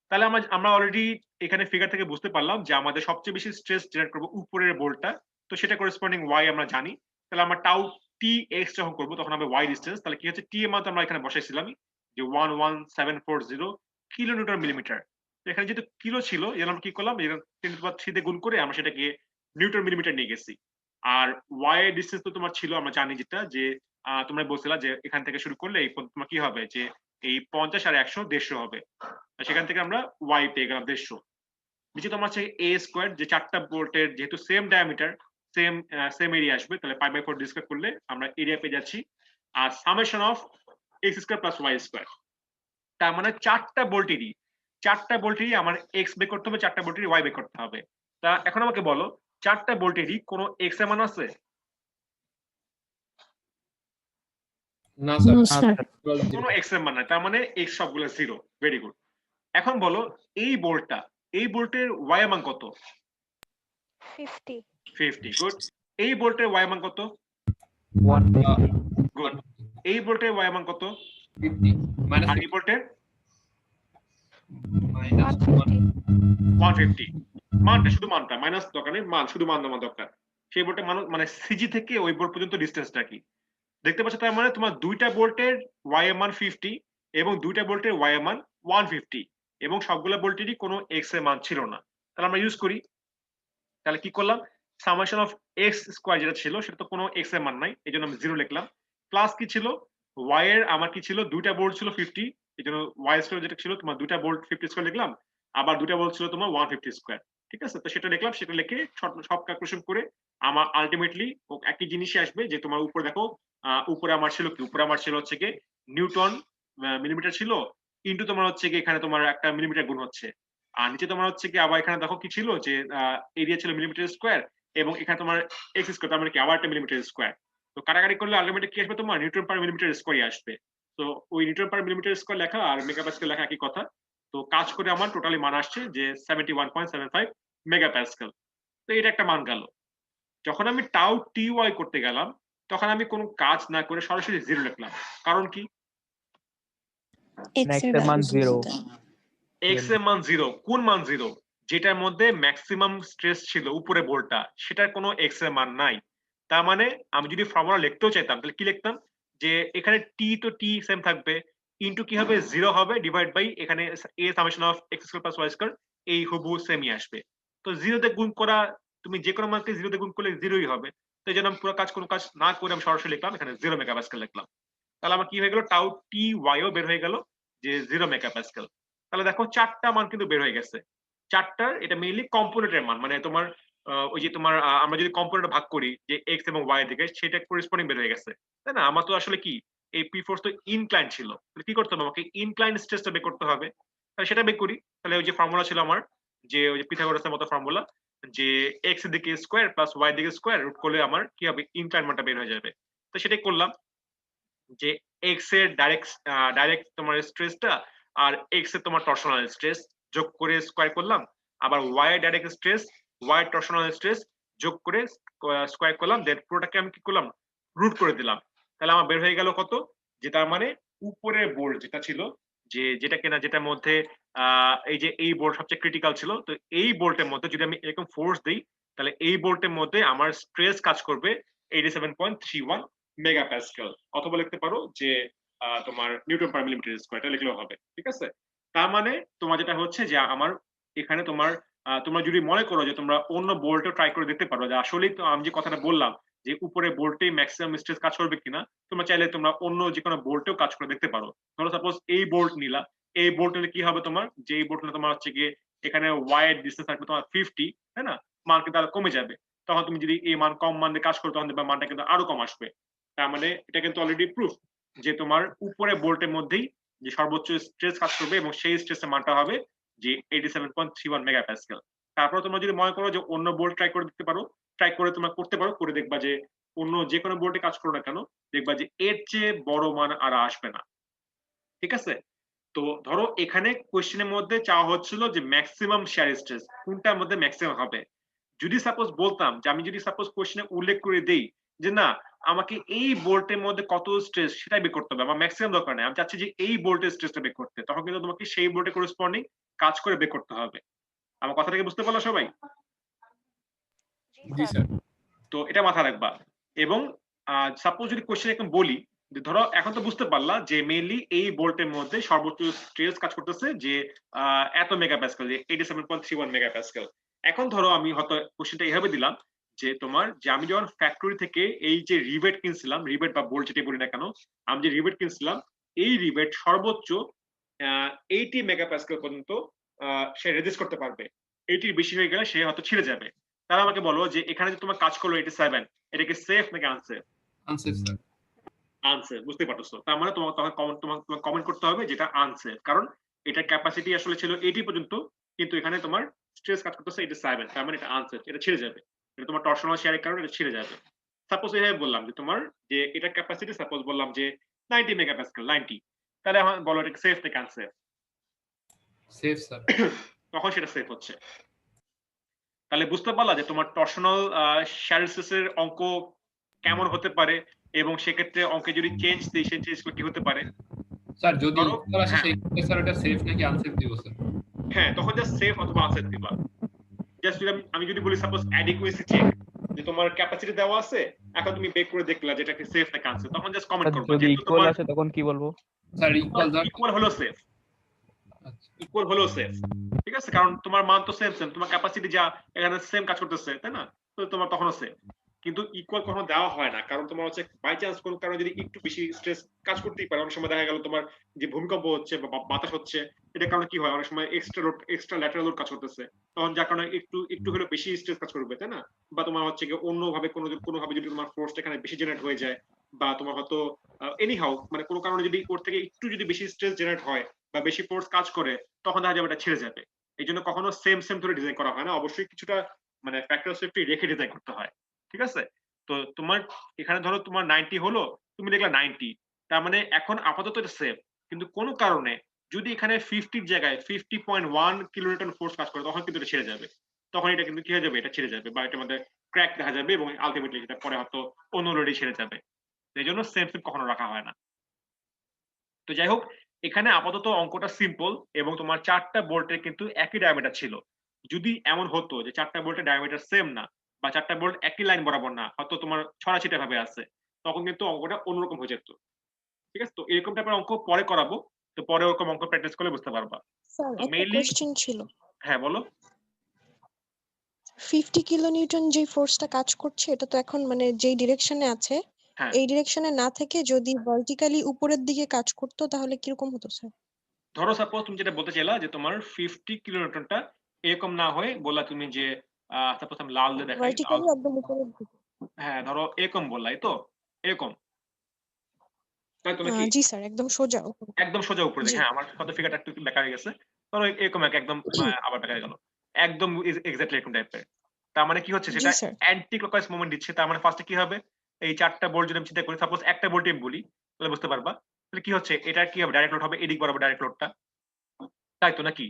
তাহলে আমরা অলরেডি এখানে ফিগার থেকে বুঝতে পারলাম যে আমাদের সবচেয়ে বেশি স্ট্রেস জেনারেট করবে উপরের ভোল্টটা, তো সেটা করেসপন্ডিং ওয়াই আমরা জানি। তাহলে আমরা টাউ টি এক্স যখন করবো তখন হবে ওয়াই ডিস্টেন্স, তাহলে কি হচ্ছে টি এর মান তো আমরা এখানে বসাইছিলাম যে 11740 কিলোনিউটন মিলিমিটার। তো এখানে যেহেতু কিলো ছিল, এর আমরা কি করলাম, 10⁻³ দিয়ে গুণ করে আমরা সেটাকে নিউটন মিলিমিটার নিয়ে গেছি। আর ওয়াই এর ডিস্টেন্স তো তোমার ছিল, আমরা জানি যেটা, যে তোমরা বলছিলা যে এখান থেকে শুরু করলে এই তোমার কি হবে, যে এই 50 আর 100 150 হবে, সেখান থেকে আমরা ওয়াই পেয়ে গেলাম 150। নিচে তোমার হচ্ছে এ স্কোয়ার, যে 4টা ভোল্টের যেহেতু সেম ডায়ামিটার, সেম এরিয়া আসবে, তাহলে পাই বাই 4 ডিসকাস করলে আমরা এরিয়া পেয়ে যাচ্ছি। আর summation of X square plus Y square, তার মানে 4টা ভোল্টেরই আমার এক্স বের করতে হবে, 4টা ভোল্টেরই ওয়াই বের করতে হবে। তা এখন আমাকে বলো 4টা ভোল্টেরই কোনো এক্স এর মান আছে? না স্যার, No, sir. কোনো এক্স এর মান নাই, তার মানে এক্স সবগুলো 0। Very good. এখন বলো এই ভোল্টের ওয়াই এর মান কত? 50. 50। গুড। এই ভোল্টের ওয়াই এর মান কত? 150. গুড। এই ভোল্টের ওয়াই এর মান কত? 50 মাইনাস আর এই ভোল্টের 150. 150। মানটা শুধু মানটা মাইনাস দরকার নেই, মান শুধু মান দেওয়া দরকার। সেই ভোল্টের মান মানে সিজি থেকে ওই ভোল্ট পর্যন্ত ডিসটেন্সটা কি দেখতে পাচ্ছ, তার মানে তোমার দুইটা ভোল্টের ওয়াই এর মান 50 এবং দুইটা ভোল্টের ওয়াই এর মান 150, এবং সবগুলা ভোল্টেরই কোনো এক্স এর মান ছিল না। তাহলে আমরা ইউজ করি, তাহলে কি করলাম, সামেশন অফ এক্স স্কয়ার যেটা ছিল সেটা তো কোনো এক্স এর মান নাই, এই জন্য আমি 0 লিখলাম। প্লাস কি ছিল, ওয়াই এর আমার কি ছিল, দুইটা ভোল্ট ছিল 50, এই জন্য ওয়াই স্কয়ার যেটা ছিল তোমার দুইটা ভোল্ট 50 স্কয়ার লিখলাম, আবার দুইটা ভোল্ট ছিল তোমার 150 স্কয়ার, ঠিক আছে? তো সেটা লিখলাম, সেটা লিখে সব ক্যালকুলেশন করে আমার আলটিমেটলি একই জিনিসই আসবে, যে তোমার উপরে দেখো উপরে আমার ছিল কি, উপরে আমার ছিল হচ্ছে কি নিউটন মিলিমিটার ছিল, ইনটু তোমার হচ্ছে কি এখানে তোমার একটা মিলিমিটার গুণ হচ্ছে, আর নিচে তোমার হচ্ছে কি আবার এখানে দেখো কি ছিল, যে এরিয়া ছিল মিলিমিটার স্কয়ার, এবং এখানে তোমার এক্স স্কয়ার, তার মানে কি আবার একটা মিলিমিটার স্কয়ার। তো কাটাকাটি করলে আলটিমেটলি কি আসবে, তোমার নিউটন পার মিলিমিটার স্কয়ারই আসবে। তো ওই নিউটন পার মিলিমিটার স্কয়ার লেখা আর মেগাপ্যাসকেল লেখা একই কথা। তো কাজ করে আমার টোটালি মান আসছে যে 71.75 মেগাপ্যাসকেল। তো এটা একটা মান গেল। যখন আমি টাউ টি ওয়াই করতে গেলাম তখন আমি কোনো কাজ না করে সরাসরি 0 লিখলাম, কারণ কি X Next এর এর মান value 0 বলতে। এক্স এর মান 0, কোন মান 0, যেটার মধ্যে ম্যাক্সিমাম স্ট্রেস ছিল উপরে ভোল্টটা, সেটার কোনো এক্স এর মান নাই। তার মানে আমি যদি ফর্মুলা লিখতেও চাইতাম তাহলে কি লিখতাম, যে এখানে টি তো টি সেম থাকবে, ইনটু কি হবে 0 হবে, ডিভাইড বাই এখানে এ summation of x square plus Y square, এই হুবহু সেমই আসবে। তো 0 তে গুণ করা, তুমি যে কোনো মানকে 0 তে গুণ করলে 0ই হবে। তো এই জন্য আমি পুরো কোনো কাজ না করে আমি সরাসরি লিখলাম, এখানে 0 মেগাপ্যাসকেল লিখলাম। তাহলে আমার কি হয়ে গেল, টাউ টি ওয়াইও বের হয়ে গেল যে 0 মেগাপ্যাসকেল। তাহলে দেখো 4টা মান কিন্তু বের হয়ে গেছে। 4টার এটা মেইনলি কম্পোনেন্টের মান, মানে তোমার ওই যে তোমার আমরা যদি কম্পোনেন্ট ভাগ করি যে এক্স এবং ওয়াই দিকে, সেটা করেসপন্ডিং বের হয়ে গেছে, তাই না? আমার তো আসলে কি এই পি ফোর্স তো ইনক্লাইন ছিল, তাহলে কি করতে হবে, আমাকে ইনক্লাইন স্ট্রেসটা বের করতে হবে। তাহলে সেটা বের করি। তাহলে ওই যে ফর্মুলা ছিল আমার, যে ওই যে পিথাগোরাসের মতো ফর্মুলা, যে এক্স এর দিকে স্কয়ার প্লাস ওয়াই দিকে স্কয়ার রুট করলে আমার কি হবে, ইনক্লাইন মানটা বের হয়ে যাবে। তো সেটাই করলাম, যে এক্স এর ডাইরেক্ট তোমার স্ট্রেসটা আর এক্স এর তোমার টরশনাল স্ট্রেস যোগ করে স্কয়ার করলাম, আবার ওয়াই এর ডাইরেক্ট স্ট্রেস, ওয়াই এর টরশনাল স্ট্রেস যোগ করে স্কয়ার করলাম, দেন পুরোটাকে আমি কি করলাম, রুট করে দিলাম। তাহলে আমার বের হয়ে গেল কত, যে তার মানে উপরের বোল্ট যেটা ছিল, যেটা কিনা যেটার মধ্যে এই যে এই বোল্ট সবচেয়ে ক্রিটিক্যাল ছিল, তো এই বোল্টের মধ্যে যদি আমি এরকম ফোর্স দিই, তাহলে এই বোল্টের মধ্যে আমার স্ট্রেস কাজ করবে 87.31 মেগাপ্যাসকেল, অথবা লিখতে পারো যে তোমার নিউটন পার মিলিমিটার স্কয়ার, এটা লিখলেও হবে। ঠিক আছে, তার মানে তোমার যেটা হচ্ছে যে আমার এখানে তোমরা যদি মনে করো যে তোমরা অন্য বোল্টও ট্রাই করে দেখতে পারো, যে আসলেই তো আমি যে কথাটা বললাম যে উপরে বোল্টেই ম্যাক্সিমাম স্ট্রেস কাজ করবে কিনা, তোমরা চাইলে তোমরা অন্য যে কোনো বোল্টেও কাজ করে দেখতে পারো। ধরো সাপোজ এই বোল্ট নিলা, এই বোল্ট নিলে কি হবে তোমার, যে এই বোল্ট নিলে তোমার হচ্ছে গিয়ে এখানে ওয়াইড ডিসটেন্স থাকবে তোমার 50, তাই না, মান কিন্তু আরো কমে যাবে। তখন তুমি যদি এই মান কম মান দিয়ে কাজ করো তখন দেখবে মানটা কিন্তু আরো কম আসবে। তার মানে এটা কিন্তু অলরেডি প্রুফ যে তোমার উপরে বোল্টের মধ্যেই যে সর্বোচ্চ স্ট্রেস কাজ করবে এবং সেই স্ট্রেসের মানটা হবে যে 87.31 মেগাপ্যাসকেল। তারপর তোমরা যদি মনে করো যে অন্য বোল্ট ট্রাই করে দেখতে পারো, ট্রাই করে তোমরা করতে পারো, করে দেখবা যে অন্য যে কোনো বোল্টে কাজ করো না কেন, দেখবা যে এর চেয়ে বড় মান আর আসবে না। ঠিক আছে, তো ধরো এখানে কোশ্চেনের মধ্যে চাওয়া হচ্ছিল যে ম্যাক্সিমাম শেয়ার স্ট্রেস কোনটার মধ্যে ম্যাক্সিমাম হবে। যদি সাপোজ বলতাম যে আমি যদি সাপোজ কোশ্চেনে উল্লেখ করে দেই যে না আমাকে এই বোল্টের মধ্যে কত স্ট্রেস সেটাই বের করতে হবে, আমার ম্যাক্সিমাম দরকার নেই, আমি চাচ্ছি যে এই বোল্টের স্ট্রেসটা বের করতে, তখন কিন্তু তোমাকে সেই বোল্টে করেসপন্ডিং কাজ করে বের করতে হবে। আমার কথাটাকে বুঝতে পারলো সবাই? জি স্যার। তো এটা মাথায় রাখবা। এবং সাপোজ যদি কোশ্চেন এখন বলি যে ধরো এখন তো বুঝতে পারলা যে মেইনলি এই বোল্টের মধ্যে সর্বোচ্চ স্ট্রেস কাজ করতেছে যে এত মেগাপ্যাসকেল, যে 87.31 মেগাপ্যাসকেল। এখন ধরো আমি হয়তো কোশ্চেনটা এইভাবে দিলাম যে তোমার যে আমি যখন ফ্যাক্টরি থেকে এই যে রিবেট কিনছিলাম, রিবেট বা বোল্ট যেটা বলি না কেন, আমি যে রিবেট কিনছিলাম এই রিবেট সর্বোচ্চ 80 মেগাপ্যাসকেল পর্যন্ত সে রেজিস্ট করতে পারবে, 80 বেশি হয়ে গেলে সে হয়তো ছিঁড়ে যাবে। তাহলে আমাকে বলো যে এখানে যে তোমার কাজ করলো 87, এটা কি সেফ নাকি আনসেফ? Unsafe sir. আনসেফ, বুঝতে পারছো? তার মানে তোমাকে তোমাকে কমেন্ট করতে হবে যেটা আনসেফ, কারণ এটা ক্যাপাসিটি আসলে ছিল 80 পর্যন্ত, কিন্তু এখানে তোমার স্ট্রেস কাজ করতেছে 87, তার মানে এটা আনসেফ, এটা ছিঁড়ে যাবে, এটা তোমার টরশনাল শেয়ারের কারণে এটা ছিঁড়ে যাবে। সাপোজ এইভাবে বললাম যে তোমার যে এটা ক্যাপাসিটি সাপোজ বললাম যে 90 মেগাপ্যাসকেল, 90, তাহলে এখন বলো এটা সেফ নাকি আনসেফ? Safe sir. তখন সেটা সেফ হচ্ছে। তাহলে বুঝতে পারলা যে তোমার টরশনাল শেয়ার স্ট্রেসের অঙ্ক কেমন হতে পারে, এবং সেক্ষেত্রে অঙ্কে যদি চেঞ্জ দিই সেই চেঞ্জগুলো কি হতে পারে। স্যার যদি ধরো, উত্তর আসে হ্যাঁ। সেই ক্ষেত্রে স্যার এটা সেফ নাকি আনসেফ দিব স্যার? হ্যাঁ, তখন জাস্ট সেফ অথবা আনসেফ দিবা। জাস্ট আমি যদি বলি সাপোজ অ্যাডিকুয়েসি চেক, যে তোমার ক্যাপাসিটি দেওয়া আছে, এখন তুমি বেক করে দেখলা যেটা কি সেফ নাকি আনসেফ, তখন জাস্ট কমেন্ট করবা যদি যে ইকুয়াল তোমার আসে তখন কি বলবো? স্যার ইকুয়াল ধর। ইকুয়াল হলো সেফ, আচ্ছা। ইকুয়াল হলো সেফ। ঠিক আছে, কারণ তোমার মান তো সেম, তোমার ক্যাপাসিটি যা এখানে সেম কাজ করতেছে, তাই না, তো তোমার তখনও সেফ। কিন্তু ইকুয়াল কখনো দেওয়া হয় না, কারণ তোমার হচ্ছে বাই চান্স কোন কারণে যদি একটু বেশি স্ট্রেস কাজ করতেই পারে, অনেক সময় দেখা গেল তোমার যে ভূমিকম্প হচ্ছে বা বাতাস হচ্ছে, এটার কারণে কি হয় অনেক সময় এক্সট্রা ল্যাটারাল লোড কাজ করতেছে, তখন যার কারণে একটু হলে বেশি স্ট্রেস কাজ করবে, তাই না, বা তোমার হচ্ছে কি অন্যভাবে কোনোভাবে যদি তোমার ফোর্সটা এখানে বেশি জেনারেট হয়ে যায়, বা তোমার হয়তো এনিহাউ মানে কোনো কারণে যদি ওর থেকে একটু যদি বেশি স্ট্রেস জেনারেট হয় বা বেশি ফোর্স কাজ করে, তখন দেখা যাবে এটা ছিঁড়ে যাবে। এই জন্য কখনো সেম ধরে ডিজাইন করা হয় না, অবশ্যই কিছুটা মানে ফ্যাক্টর সেফটি রেখে ডিজাইন করতে হয়। ঠিক আছে, তো তোমার এখানে ধরো তোমার 90 হলো, তুমি দেখলা 90, তার মানে এখন আপাতত এটা সেফ, কিন্তু কোনো কারণে যদি এখানে 50 জায়গায় 50.1 কিলোনিউটন ফোর্স কাজ করে, তখন কিন্তু এটা ছেড়ে যাবে, তখন এটা কিন্তু কি হয়ে যাবে, এটা ছেড়ে যাবে বা এটার মধ্যে ক্র্যাক দেখা যাবে এবং আলটিমেটলি এটা পরে হয়তো অন্য লোডে ছেড়ে যাবে। এই জন্য সেফ কখনো রাখা হয় না। তো যাই হোক, এখানে আপাতত অঙ্কটা সিম্পল এবং তোমার 4টা বোল্টের কিন্তু একই ডায়ামিটার ছিল। যদি এমন হতো যে 4টা বোল্টের ডায়ামিটার সেম না, বা 4টা বোল্ট একই লাইন বরাবর না, হয়তো তোমার ছড়াছিটা ভাবে আছে, তখন কিন্তু অঙ্কটা অন্যরকম হয়ে যেত। ঠিক আছে, তো এরকম টাইপের অঙ্ক পরে করাবো, তো পরে ওরকম অঙ্ক প্র্যাকটিস করলে বুঝতে পারবা। স্যার তো একটা মেইনলি, কোশ্চেন ছিল, হ্যাঁ বলো। 50 কিলোনিউটন যে ফোর্সটা কাজ করছে এটা তো এখন মানে যেই ডিরেকশনে আছে হ্যাঁ, এই ডিরেকশনে না থেকে যদি ভার্টিক্যালি উপরের দিকে কাজ করতো তাহলে কিরকম হতো স্যার? ধরো সাপোজ তুমি যেটা বলতে চাইলা যে তোমার 50 কিলোনিউটনটা এরকম না হয়ে বললা তুমি যে সাপোজ আমি লাল দিয়ে দেখাই, ভার্টিক্যালি একদম উপরের দিকে। হ্যাঁ ধরো এরকম বললাই তো, এরকম, তাই তো নাকি? জি স্যার, একদম সোজা উপরে। একদম সোজা উপরে জি। দেখে, হ্যাঁ আমার হয়তো ফিগারটা একটু বেঁকা হয়ে গেছে, ধরো এরকম একদম আবার বেঁকা হয়ে গেল, একদম এক্স্যাক্টলি এরকম টাইপের। তার মানে কি হচ্ছে, জি সেটা স্যার। অ্যান্টি ক্লকওয়াইজ মুভমেন্ট দিচ্ছে। তার মানে ফার্স্টে কি হবে, এই 4টা বোল্ট যদি আমি চিন্তা করি, সাপোজ একটা বোল্ট আমি বলি, তাহলে বুঝতে পারবা তাহলে কি হচ্ছে, এটা কি হবে, ডাইরেক্ট লোড হবে এদিক বরাবর ডাইরেক্ট লোডটা, তাই তো নাকি?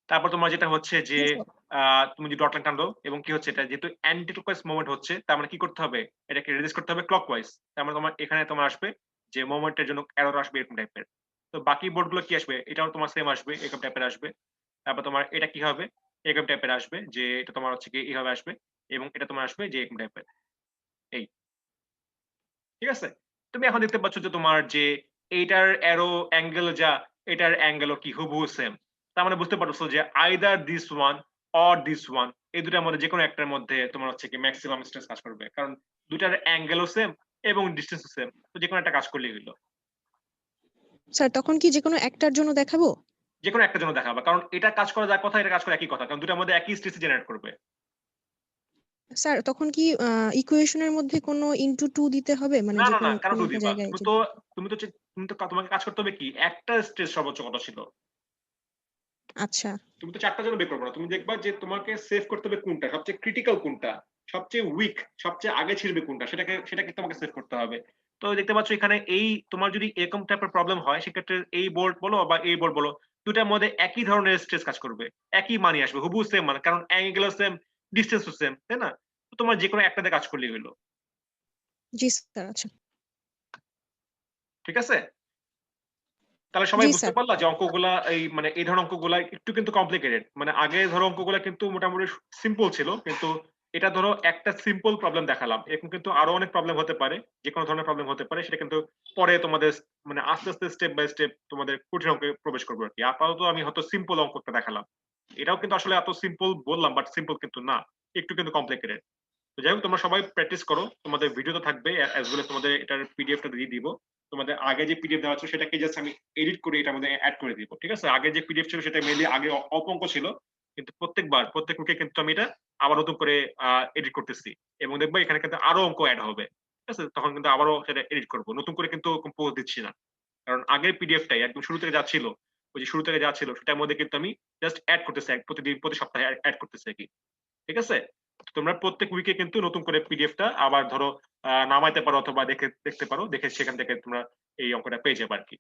তারপর তোমার যেটা হচ্ছে যে জি স্যার। তুমি যে ডট লাইন টানলো এবং কি হচ্ছে, এটা যেহেতু অ্যান্টি ক্লকওয়াইজ মুভমেন্ট হচ্ছে, তার মানে কি করতে হবে, এটাকে রেজিস্ট করতে হবে ক্লকওয়াইজ। তার মানে তোমার এখানে তোমার আসবে যে মোমেন্টের জন্য এরর আসবে এরকম টাইপের। তো বাকি বোর্ডগুলো কি আসবে? এটাও তোমার সেম আসবে, এরকম টাইপের আসবে। তারপর তোমার এটা কি হবে? এরকম টাইপের আসবে যে এটা তোমার হচ্ছে গিয়ে এইভাবে আসবে এবং এটা তোমার আসবে যে এরকম টাইপের। এই। ঠিক আছে? তুমি এখন দেখতে পাচ্ছ যে তোমার যে এইটার অ্যারো অ্যাঙ্গেল যা, এটার অ্যাঙ্গেলও কি হুবহু সেম। তার মানে বুঝতে পারছো যে either this one or this one, এই দুটার মধ্যে যেকোনো একটার মধ্যে তোমার হচ্ছে কি ম্যাক্সিমাম স্ট্রেস কাজ করবে। কারণ দুটার অ্যাঙ্গেলও সেম এবং ডিসটেন্সও সেম। তো যেকোনো একটা কাজ করলেই হইলো। স্যার তখন কি যেকোনো একটার জন্য দেখাবো? যেকোনো একটার জন্য দেখাবা। কারণ এটা কাজ করা যার কথা, এটা কাজ করে একই কথা। কারণ দুটার মধ্যে একই স্ট্রেস জেনারেট করবে। স্যার তখন কি ইকুয়েশনের মধ্যে কোনো ইনটু 2 দিতে হবে, মানে না, যে না, না, কোনো কেন কোনো 2 একটা দিবা? জায়গায় তুমি তো তোমাকে কাজ করতে হবে কি? একটা স্ট্রেস সর্বোচ্চ কত ছিল? আচ্ছা তুমি তো 4 টার জন্য বের করবে না। তুমি দেখবা যে তোমাকে সেভ করতে হবে কোনটা, সবচেয়ে ক্রিটিক্যাল কোনটা, সবচেয়ে উইক, সবচেয়ে আগে ছিড়বে কোনটা, সেটাকে তোমাকে সেভ করতে হবে। তো দেখতে পাচ্ছ এখানে এই তোমার যদি এরকম টাইপের প্রবলেম হয় সেক্ষেত্রে এই বোর্ড বলো বা এই বোর্ড বলো, দুটার মধ্যে একই ধরনের স্ট্রেস কাজ করবে, একই মানি আসবে, হুবহু সেম মান, কারণ অ্যাঙ্গেলও সেম, ডিসটেন্সও সেম, তাই না? তো তোমার যেকোনো একটাতে কাজ করলেই হলো। জি স্যার। আচ্ছা ঠিক আছে? তাহলে সবাই জি বুঝতে স্যার। পারলা যে অঙ্কগুলা এই মানে এই ধরনের অঙ্কগুলা একটু কিন্তু কমপ্লিকেটেড। মানে আগে ধরো অঙ্কগুলা কিন্তু মোটামুটি সিম্পল ছিল, কিন্তু এটা ধরো একটা সিম্পল প্রবলেম দেখালাম, এরকম কিন্তু আরো অনেক প্রবলেম হতে পারে, যে কোনো ধরনের প্রবলেম হতে পারে, সেটা কিন্তু পরে তোমাদের মানে আস্তে আস্তে স্টেপ বাই স্টেপ তোমাদের কঠিন অঙ্কে প্রবেশ করবে আর কি। আপাতত আমি হয়তো সিম্পল অঙ্কটা দেখালাম, এটাও কিন্তু আসলে এত সিম্পল বললাম, বাট সিম্পল কিন্তু না, একটু কিন্তু কমপ্লিকেটেড। তো যাই হোক, তোমরা সবাই প্র্যাকটিস করো, তোমাদের ভিডিও তো থাকবে, অ্যাজ ওয়েল তোমাদের এটার পিডিএফটা দিয়ে দিব। তোমাদের আগে যে পিডিএফ দেওয়া ছিল সেটাকে জাস্ট আমি এডিট করে এটার মধ্যে অ্যাড করে দিব। ঠিক আছে? আগে যে পিডিএফ ছিল সেটা মেইনলি আগে অল্প অঙ্ক ছিল, কিন্তু প্রত্যেক উইকে কিন্তু আমি এটা আবার নতুন করে এডিট করতেছি, এবং দেখবো এখানে কিন্তু আরো অঙ্ক অ্যাড হবে। ঠিক আছে? তখন কিন্তু আবারও সেটা এডিট করব, নতুন করে কিন্তু পোস্ট দিচ্ছি না। কারণ আগের পিডিএফটাই একদম শুরু থেকে যা ছিল, ওই যে শুরু থেকে যা ছিল সেটার মধ্যে কিন্তু আমি জাস্ট অ্যাড করতেছি, প্রতিদিন প্রতি সপ্তাহে অ্যাড করতেছি আর কি। ঠিক আছে? তোমরা প্রত্যেক উইকে কিন্তু নতুন করে পিডিএফটা আবার ধরো নামাইতে পারো, অথবা দেখতে পারো, দেখে সেখান থেকে তোমরা এই অঙ্কটা পেয়ে যাবে আর কি।